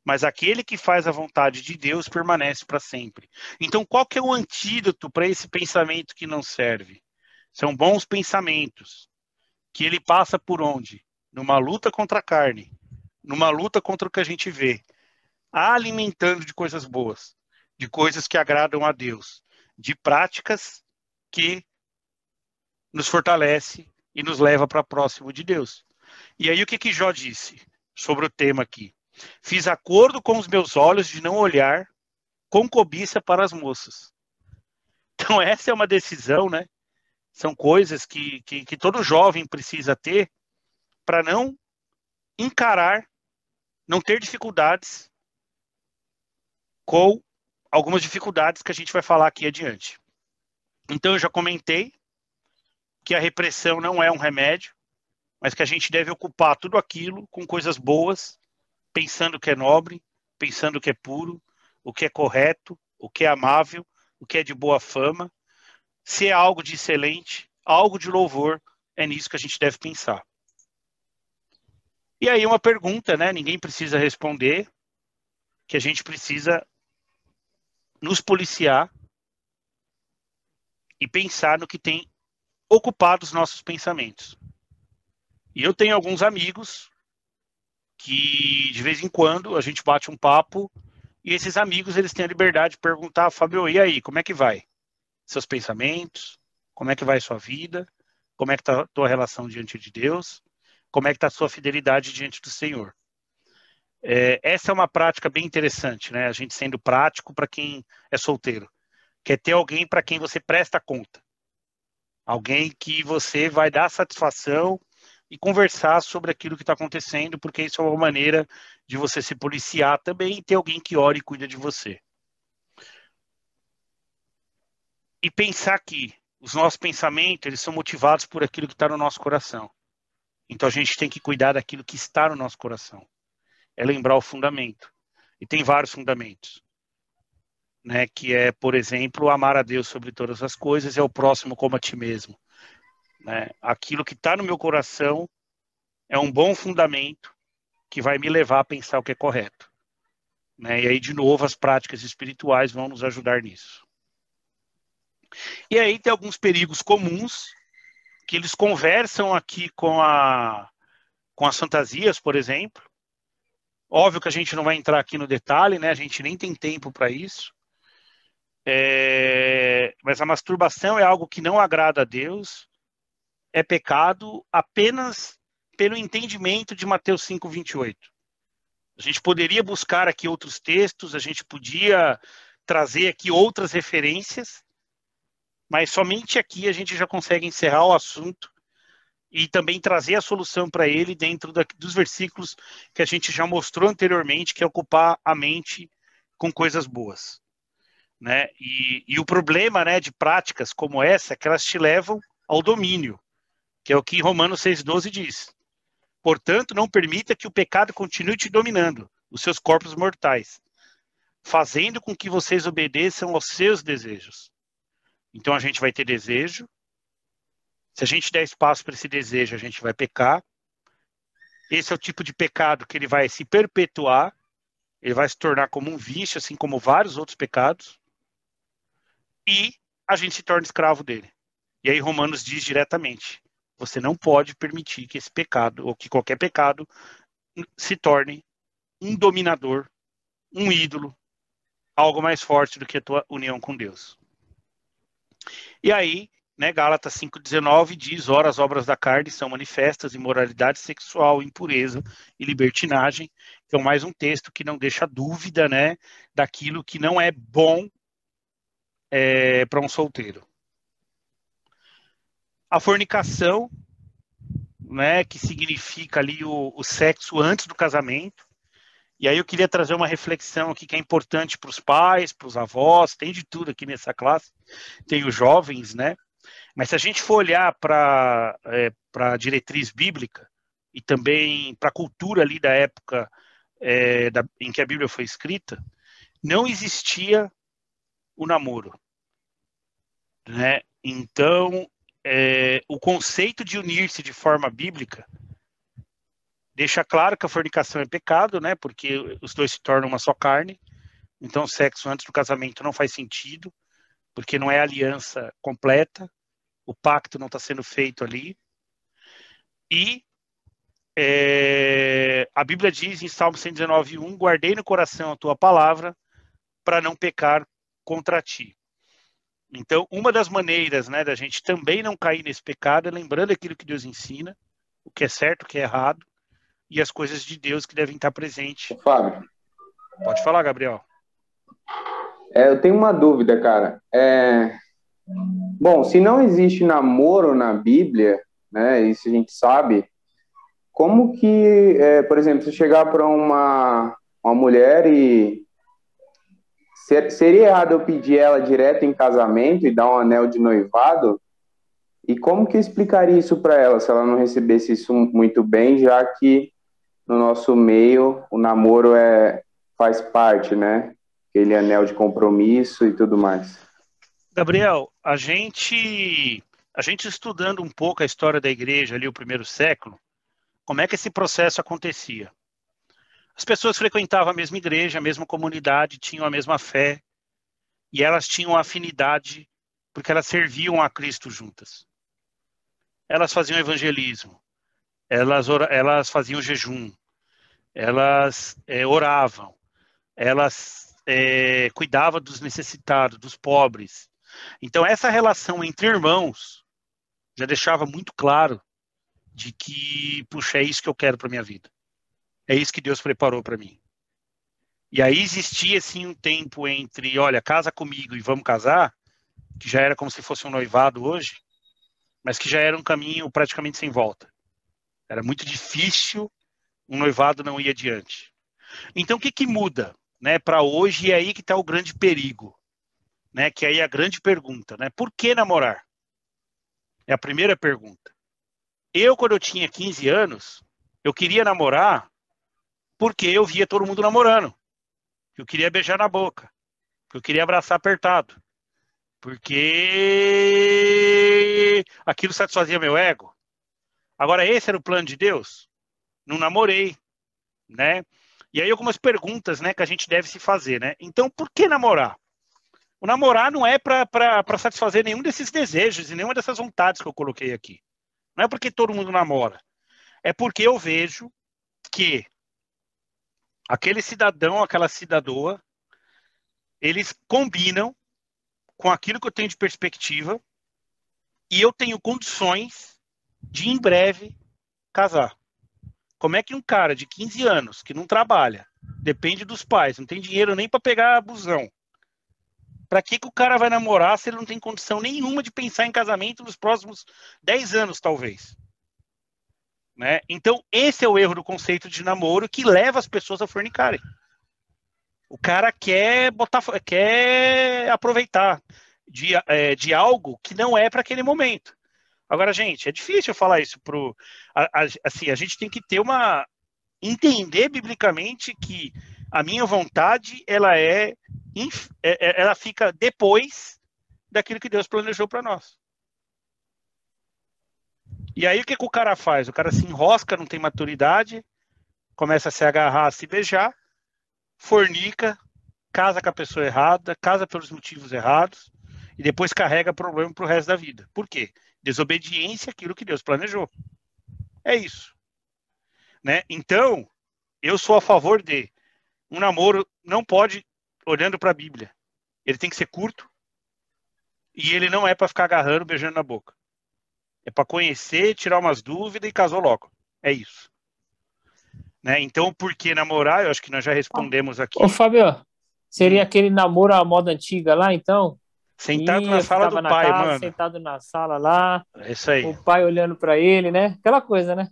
A: mas aquele que faz a vontade de Deus permanece para sempre. Então, qual que é o antídoto para esse pensamento que não serve? São bons pensamentos, que ele passa por onde? Numa luta contra a carne, numa luta contra o que a gente vê, alimentando de coisas boas, de coisas que agradam a Deus, de práticas que nos fortalece e nos leva para próximo de Deus. E aí o que Jó disse sobre o tema aqui? Fiz acordo com os meus olhos de não olhar com cobiça para as moças. Então essa é uma decisão, né? São coisas que todo jovem precisa ter para não encarar, não ter dificuldades com algumas dificuldades que a gente vai falar aqui adiante. Então eu já comentei que a repressão não é um remédio, mas que a gente deve ocupar tudo aquilo com coisas boas, pensando que é nobre, pensando que é puro, o que é correto, o que é amável, o que é de boa fama. Se é algo de excelente, algo de louvor, é nisso que a gente deve pensar. E aí uma pergunta, né? Ninguém precisa responder, que a gente precisa nos policiar e pensar no que tem ocupado os nossos pensamentos. E eu tenho alguns amigos que, de vez em quando, a gente bate um papo e esses amigos, eles têm a liberdade de perguntar, Fábio, e aí, como é que vai? Seus pensamentos? Como é que vai sua vida? Como é que está a tua relação diante de Deus? Como é que está a sua fidelidade diante do Senhor? Essa é uma prática bem interessante, né? A gente sendo prático para quem é solteiro. Quer ter alguém para quem você presta conta. Alguém que você vai dar satisfação e conversar sobre aquilo que está acontecendo, porque isso é uma maneira de você se policiar também e ter alguém que ore e cuida de você. E pensar que os nossos pensamentos, eles são motivados por aquilo que está no nosso coração. Então a gente tem que cuidar daquilo que está no nosso coração. É lembrar o fundamento. E tem vários fundamentos. Né, que é, por exemplo, amar a Deus sobre todas as coisas e ao próximo como a ti mesmo. Né? Aquilo que está no meu coração é um bom fundamento que vai me levar a pensar o que é correto. Né? E aí, de novo, as práticas espirituais vão nos ajudar nisso. E aí tem alguns perigos comuns que eles conversam aqui com as fantasias, por exemplo. Óbvio que a gente não vai entrar aqui no detalhe, né? A gente nem tem tempo para isso. Mas a masturbação é algo que não agrada a Deus, é pecado apenas pelo entendimento de Mateus 5:28. A gente poderia buscar aqui outros textos, a gente podia trazer aqui outras referências, mas somente aqui a gente já consegue encerrar o assunto e também trazer a solução para ele dentro dos versículos que a gente já mostrou anteriormente, que é ocupar a mente com coisas boas, né? E o problema, né, de práticas como essa é que elas te levam ao domínio, que é o que Romanos 6,12 diz. Portanto, não permita que o pecado continue te dominando, os seus corpos mortais, fazendo com que vocês obedeçam aos seus desejos. Então a gente vai ter desejo. Se a gente der espaço para esse desejo, a gente vai pecar. Esse é o tipo de pecado que ele vai se perpetuar, ele vai se tornar como um vício, assim como vários outros pecados, e a gente se torna escravo dele. E aí Romanos diz diretamente, você não pode permitir que esse pecado, ou que qualquer pecado, se torne um dominador, um ídolo, algo mais forte do que a tua união com Deus. E aí, né, Gálatas 5,19 diz, ora, as obras da carne são manifestas, imoralidade sexual, impureza e libertinagem. Então, mais um texto que não deixa dúvida, né, daquilo que não é bom para um solteiro. A fornicação, né, que significa ali o sexo antes do casamento. E aí eu queria trazer uma reflexão aqui que é importante para os pais, para os avós, tem de tudo aqui nessa classe, tem os jovens, né? Mas se a gente for olhar para a diretriz bíblica e também para a cultura ali da época em que a Bíblia foi escrita, não existia o namoro, né? Então, o conceito de unir-se de forma bíblica deixa claro que a fornicação é pecado, né? Porque os dois se tornam uma só carne. Então, o sexo antes do casamento não faz sentido, porque não é aliança completa. O pacto não está sendo feito ali. E a Bíblia diz em Salmo 119:1, guardei no coração a tua palavra para não pecar contra ti. Então, uma das maneiras, né, da gente também não cair nesse pecado é lembrando aquilo que Deus ensina, o que é certo, o que é errado, e as coisas de Deus que devem estar presentes.
D: Fábio,
A: Pode falar, Gabriel.
D: eu tenho uma dúvida, cara. Bom, se não existe namoro na Bíblia, né, isso a gente sabe, como que, por exemplo, se chegar para uma mulher e seria errado eu pedir ela direto em casamento e dar um anel de noivado? E como que eu explicaria isso para ela se ela não recebesse isso muito bem, já que no nosso meio o namoro faz parte, né? Aquele anel de compromisso e tudo mais.
A: Gabriel, a gente estudando um pouco a história da igreja ali, o primeiro século, como é que esse processo acontecia? As pessoas frequentavam a mesma igreja, a mesma comunidade, tinham a mesma fé, e elas tinham afinidade, porque elas serviam a Cristo juntas. Elas faziam evangelismo, elas faziam jejum, elas oravam, elas cuidavam dos necessitados, dos pobres. Então, essa relação entre irmãos já deixava muito claro de que, puxa, é isso que eu quero para minha vida. É isso que Deus preparou para mim. E aí existia, assim, um tempo entre, olha, casa comigo e vamos casar, que já era como se fosse um noivado hoje, mas que já era um caminho praticamente sem volta. Era muito difícil, um noivado não ir adiante. Então, o que muda, né, para hoje? E é aí que está o grande perigo, né, que aí é a grande pergunta, né? Por que namorar? É a primeira pergunta. Quando eu tinha 15 anos, eu queria namorar porque eu via todo mundo namorando. Eu queria beijar na boca. Eu queria abraçar apertado. Porque aquilo satisfazia meu ego. Agora, esse era o plano de Deus? Não namorei, né? E aí algumas perguntas, né, que a gente deve se fazer, né? Então, por que namorar? O namorar não é para satisfazer nenhum desses desejos e nenhuma dessas vontades que eu coloquei aqui. Não é porque todo mundo namora. É porque eu vejo que aquele cidadão, aquela cidadoa, eles combinam com aquilo que eu tenho de perspectiva e eu tenho condições de, em breve, casar. Como é que um cara de 15 anos, que não trabalha, depende dos pais, não tem dinheiro nem para pegar busão, Para que o cara vai namorar se ele não tem condição nenhuma de pensar em casamento nos próximos 10 anos, talvez? Né? Então, esse é o erro do conceito de namoro que leva as pessoas a fornicarem. O cara quer aproveitar de algo que não é para aquele momento. Agora, gente, é difícil falar isso assim, a gente tem que ter entender biblicamente que a minha vontade, ela fica depois daquilo que Deus planejou para nós. E aí o que o cara faz? O cara se enrosca, não tem maturidade, começa a se agarrar, a se beijar, fornica, casa com a pessoa errada, casa pelos motivos errados, e depois carrega problema pro resto da vida. Por quê? Desobediência àquilo que Deus planejou. É isso. Né? Então, eu sou a favor de um namoro não pode, olhando para a Bíblia, ele tem que ser curto e ele não é para ficar agarrando, beijando na boca. É para conhecer, tirar umas dúvidas e casou logo. É isso. Né? Então, por que namorar? Eu acho que nós já respondemos aqui.
F: Ô, Fábio, seria aquele namoro à moda antiga lá, então?
A: Sentado na sala do pai, mano.
F: Sentado na sala lá.
A: É isso aí.
F: O pai olhando para ele, né? Aquela coisa, né?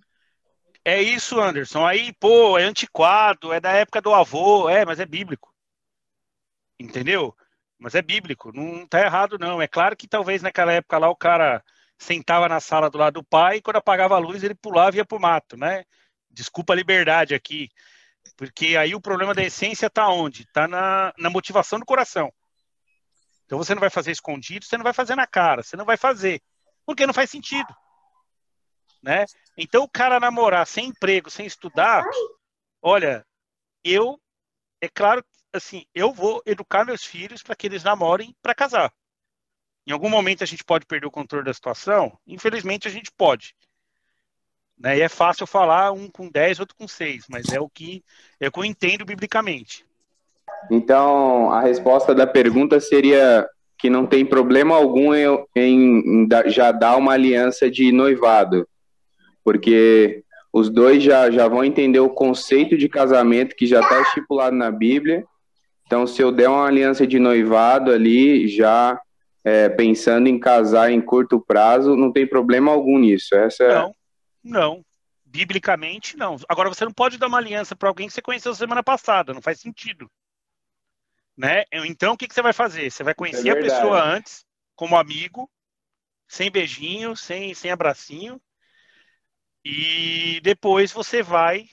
A: É isso, Anderson. Aí, pô, é antiquado, é da época do avô, mas é bíblico. Entendeu? Mas é bíblico, não tá errado, não. É claro que talvez naquela época lá o cara sentava na sala do lado do pai e quando apagava a luz ele pulava e ia pro mato, né? Desculpa a liberdade aqui. Porque aí o problema da essência tá onde? Tá na motivação do coração. Então você não vai fazer escondido, você não vai fazer na cara, você não vai fazer. Porque não faz sentido. Né? Então o cara namorar sem emprego, sem estudar, olha, é claro, assim, eu vou educar meus filhos para que eles namorem para casar. Em algum momento a gente pode perder o controle da situação? Infelizmente a gente pode. Né? E é fácil falar um com 10, outro com 6, mas é o que eu entendo biblicamente.
D: Então, a resposta da pergunta seria que não tem problema algum em já dar uma aliança de noivado, porque os dois já vão entender o conceito de casamento que já está estipulado na Bíblia. Então, se eu der uma aliança de noivado ali, já pensando em casar em curto prazo, não tem problema algum nisso.
A: Não. Biblicamente, não. Agora, você não pode dar uma aliança para alguém que você conheceu semana passada. Não faz sentido. Né? Então, o que você vai fazer? Você vai conhecer a pessoa antes, como amigo, sem beijinho, sem abracinho, e depois você vai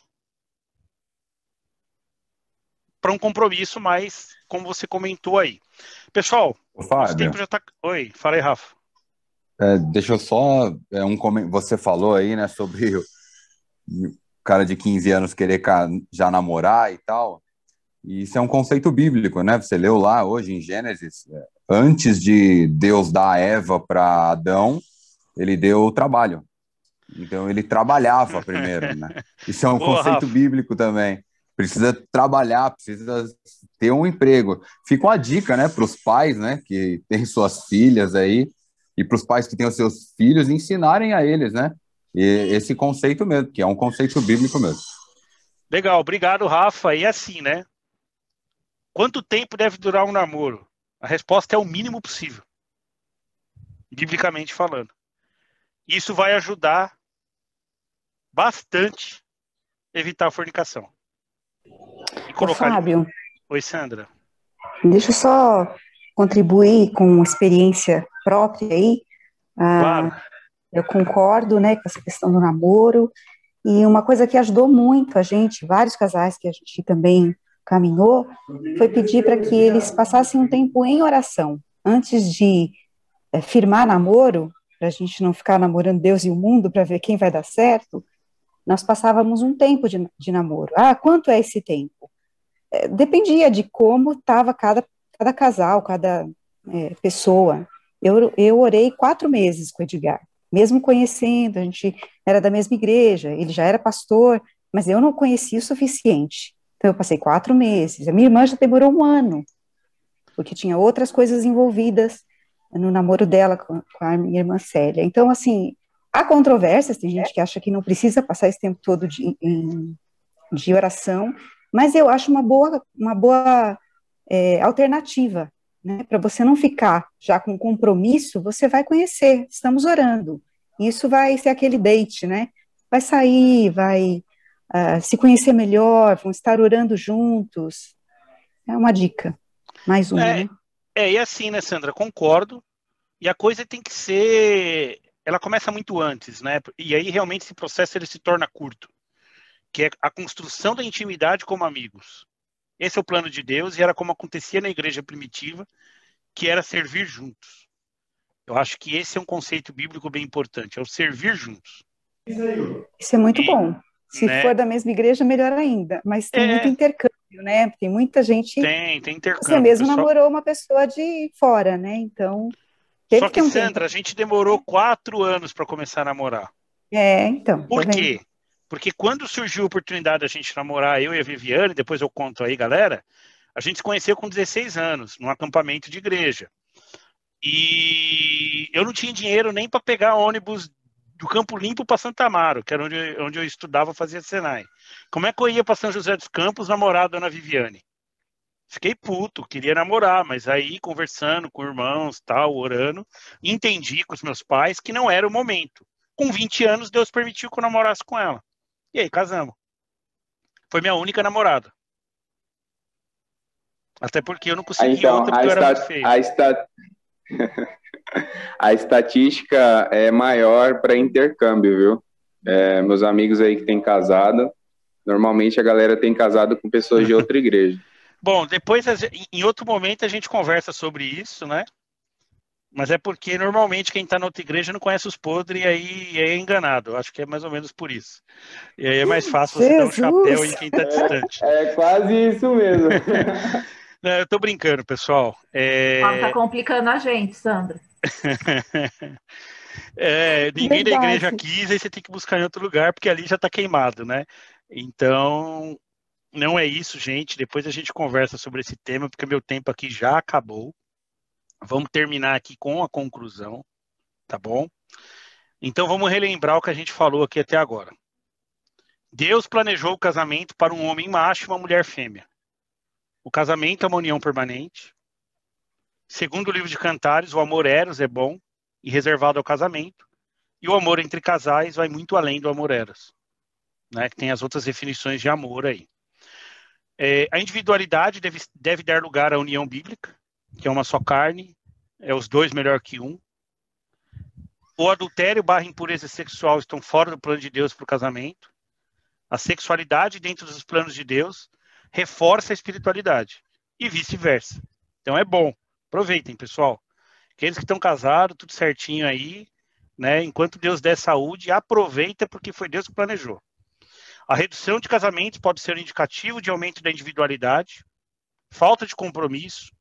A: para um compromisso mais, como você comentou aí. Pessoal,
G: Fábio,
A: o tempo já tá... Oi, fala aí, Rafa.
G: Deixa eu só... Você falou aí, né, sobre o cara de 15 anos querer já namorar e tal. E isso é um conceito bíblico, né? Você leu lá hoje em Gênesis, antes de Deus dar a Eva para Adão, ele deu o trabalho. Então ele trabalhava primeiro, né? Isso é um conceito bíblico também. Precisa trabalhar, precisa ter um emprego. Fica uma dica, né, para os pais, né, que têm suas filhas aí, e para os pais que têm os seus filhos, ensinarem a eles, né? E esse conceito mesmo, que é um conceito bíblico mesmo.
A: Legal, obrigado, Rafa. E assim, né? Quanto tempo deve durar um namoro? A resposta é o mínimo possível, biblicamente falando. Isso vai ajudar bastante a evitar a fornicação.
H: Ô, Fábio,
A: Oi, Sandra.
H: deixa eu só contribuir com experiência própria aí.
A: Claro.
H: Eu concordo, né, com essa questão do namoro, e uma coisa que ajudou muito a gente, vários casais que a gente também caminhou, foi pedir para que eles passassem um tempo em oração, antes de firmar namoro, para a gente não ficar namorando Deus e o mundo para ver quem vai dar certo. Nós passávamos um tempo de namoro. Quanto é esse tempo? Dependia de como estava cada casal, cada pessoa. Eu orei 4 meses com o Edgar, mesmo conhecendo, a gente era da mesma igreja, ele já era pastor, mas eu não conhecia o suficiente. Então eu passei 4 meses. A minha irmã já demorou 1 ano, porque tinha outras coisas envolvidas no namoro dela com a minha irmã Célia. Então, assim, há controvérsias, tem gente que acha que não precisa passar esse tempo todo de oração, mas eu acho uma boa alternativa né? Para você não ficar já com compromisso, você vai conhecer, estamos orando. Isso vai ser aquele date, né? Vai sair, vai se conhecer melhor, vão estar orando juntos. É uma dica, mais uma, né?
A: E assim, né, Sandra, concordo. E a coisa tem que ser, ela começa muito antes, né? E aí realmente esse processo ele se torna curto, que é a construção da intimidade como amigos. Esse é o plano de Deus e era como acontecia na igreja primitiva, que era servir juntos. Eu acho que esse é um conceito bíblico bem importante, é o servir juntos.
H: Isso é muito bom. Se
A: né?
H: for da mesma igreja, melhor ainda. Mas tem muito intercâmbio, né? Tem muita gente.
A: Tem intercâmbio.
H: Você mesmo
A: pessoal...
H: namorou uma pessoa de fora, né? Então.
A: Só que, Sandra, a gente demorou 4 anos para começar a namorar.
H: Então.
A: Por quê? Porque quando surgiu a oportunidade da gente namorar, eu e a Viviane, depois eu conto aí, galera, a gente se conheceu com 16 anos, num acampamento de igreja. E eu não tinha dinheiro nem para pegar ônibus do Campo Limpo para Santa Amaro, que era onde eu estudava, fazia Senai. Como é que eu ia para São José dos Campos namorar a dona Viviane? Fiquei puto, queria namorar, mas aí conversando com irmãos, tal, orando, entendi com os meus pais que não era o momento. Com 20 anos, Deus permitiu que eu namorasse com ela. E aí, casamos. Foi minha única namorada. Até porque eu não consegui outra porque eu era muito feio.
D: A estatística é maior para intercâmbio, viu? Meus amigos aí que têm casado, normalmente a galera tem casado com pessoas de outra igreja.
A: Bom, depois, em outro momento, a gente conversa sobre isso, né? Mas é porque, normalmente, quem está na outra igreja não conhece os podres e aí é enganado. Eu acho que é mais ou menos por isso. E aí é mais fácil você dar um chapéu em quem está distante.
D: É quase isso mesmo.
A: Não, eu tô brincando, pessoal.
I: Tá complicando a gente, Sandra.
A: Ninguém da igreja quis, aí você tem que buscar em outro lugar, porque ali já está queimado, né? Então... Não é isso, gente. Depois a gente conversa sobre esse tema, porque meu tempo aqui já acabou. Vamos terminar aqui com a conclusão, tá bom? Então vamos relembrar o que a gente falou aqui até agora. Deus planejou o casamento para um homem macho e uma mulher fêmea. O casamento é uma união permanente. Segundo o livro de Cantares, o amor eros é bom e reservado ao casamento. E o amor entre casais vai muito além do amor eros, né? Que tem as outras definições de amor aí. A individualidade deve dar lugar à união bíblica, que é uma só carne, é os dois melhor que um. O adultério / impureza sexual estão fora do plano de Deus para o casamento. A sexualidade dentro dos planos de Deus reforça a espiritualidade e vice-versa. Então é bom. Aproveitem, pessoal. Aqueles que estão casados, tudo certinho aí, né? Enquanto Deus der saúde, aproveita porque foi Deus que planejou. A redução de casamentos pode ser um indicativo de aumento da individualidade, falta de compromisso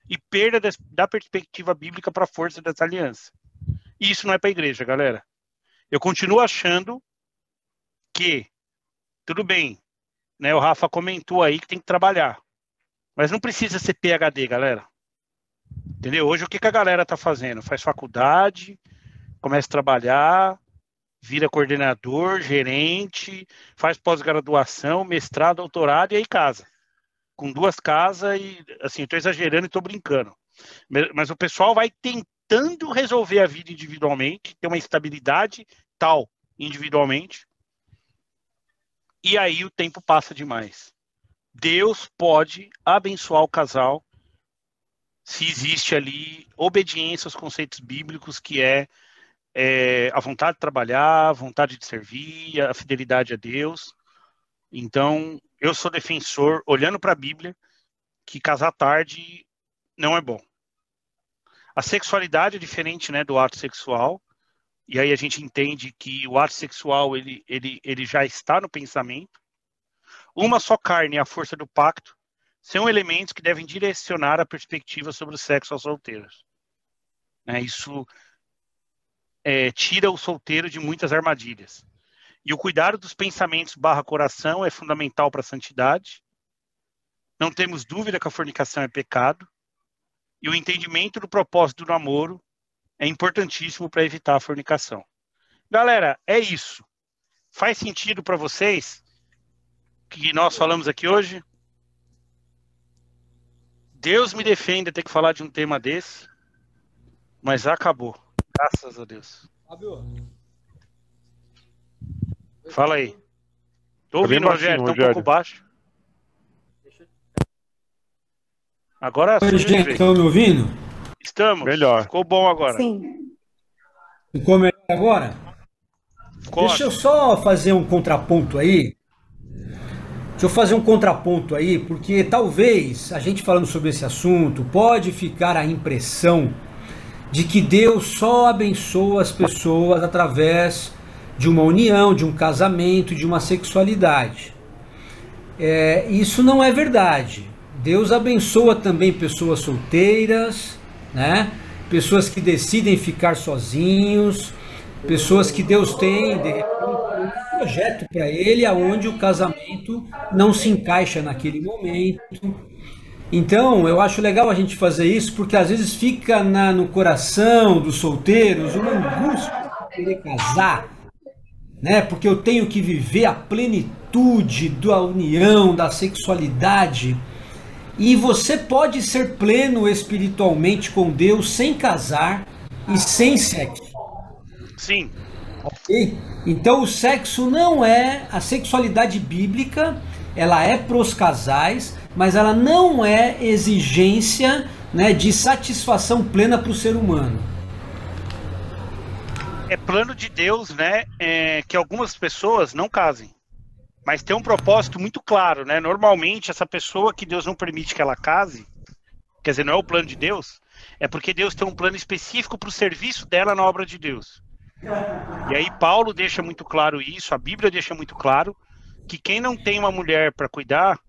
A: e perda da perspectiva bíblica para a força dessa aliança. E isso não é para a igreja, galera. Eu continuo achando que, tudo bem, né, o Rafa comentou aí que tem que trabalhar, mas não precisa ser PhD, galera. Entendeu? Hoje o que a galera está fazendo? Faz faculdade, começa a trabalhar, vira coordenador, gerente, faz pós-graduação, mestrado, doutorado e aí casa. Com 2 casas e, assim, eu estou exagerando e estou brincando. Mas o pessoal vai tentando resolver a vida individualmente, ter uma estabilidade tal individualmente, e aí o tempo passa demais. Deus pode abençoar o casal se existe ali obediência aos conceitos bíblicos, que é a vontade de trabalhar, a vontade de servir, a fidelidade a Deus. Então, eu sou defensor, olhando para a Bíblia, que casar tarde não é bom. A sexualidade é diferente, né, do ato sexual, e aí a gente entende que o ato sexual ele já está no pensamento. Uma só carne e a força do pacto são elementos que devem direcionar a perspectiva sobre o sexo aos solteiros. Isso tira o solteiro de muitas armadilhas. E o cuidado dos pensamentos / coração é fundamental para a santidade. Não temos dúvida que a fornicação é pecado. E o entendimento do propósito do namoro é importantíssimo para evitar a fornicação. Galera, é isso. Faz sentido para vocês que nós falamos aqui hoje? Deus me defenda ter que falar de um tema desse, mas acabou. Graças a Deus.
J: Fábio.
A: Fala aí. Tô
E: Tá bem
A: ouvindo, Rogério, tá um pouco baixo. Agora
J: Oi, gente, estão me ouvindo?
A: Estamos.
E: Melhor.
A: Ficou bom agora.
H: Sim.
J: Ficou melhor agora?
A: Ficou.
J: Deixa eu só fazer um contraponto aí. Porque talvez a gente falando sobre esse assunto pode ficar a impressão de que Deus só abençoa as pessoas através de uma união, de um casamento, de uma sexualidade. Isso não é verdade. Deus abençoa também pessoas solteiras, né? Pessoas que decidem ficar sozinhos, pessoas que Deus tem de repente, um projeto para ele, aonde o casamento não se encaixa naquele momento. Então, eu acho legal a gente fazer isso, porque às vezes fica no coração dos solteiros uma angústia de querer casar, né? Porque eu tenho que viver a plenitude da união, da sexualidade. E você pode ser pleno espiritualmente com Deus sem casar e sem sexo.
A: Sim.
J: Ok? Então o sexo não é, a sexualidade bíblica, ela é para os casais, mas ela não é exigência, né, de satisfação plena para o ser humano.
A: É plano de Deus, né, que algumas pessoas não casem. Mas tem um propósito muito claro, né? Normalmente essa pessoa que Deus não permite que ela case, quer dizer, não é o plano de Deus, é porque Deus tem um plano específico para o serviço dela na obra de Deus. E aí Paulo deixa muito claro isso, a Bíblia deixa muito claro, que quem não tem uma mulher para cuidar,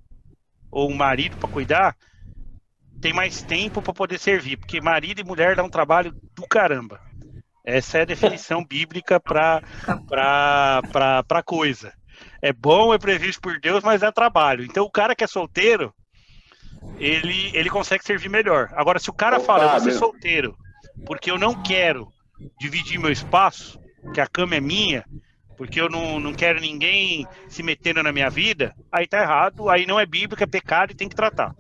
A: ou um marido para cuidar, tem mais tempo para poder servir, porque marido e mulher dá um trabalho do caramba. Essa é a definição bíblica para coisa. É bom, é previsto por Deus, mas é trabalho. Então o cara que é solteiro, ele consegue servir melhor. Agora, se o cara fala, eu vou ser solteiro, porque eu não quero dividir meu espaço, que a cama é minha, porque eu não quero ninguém se metendo na minha vida, aí tá errado, aí não é bíblico, é pecado e tem que tratar.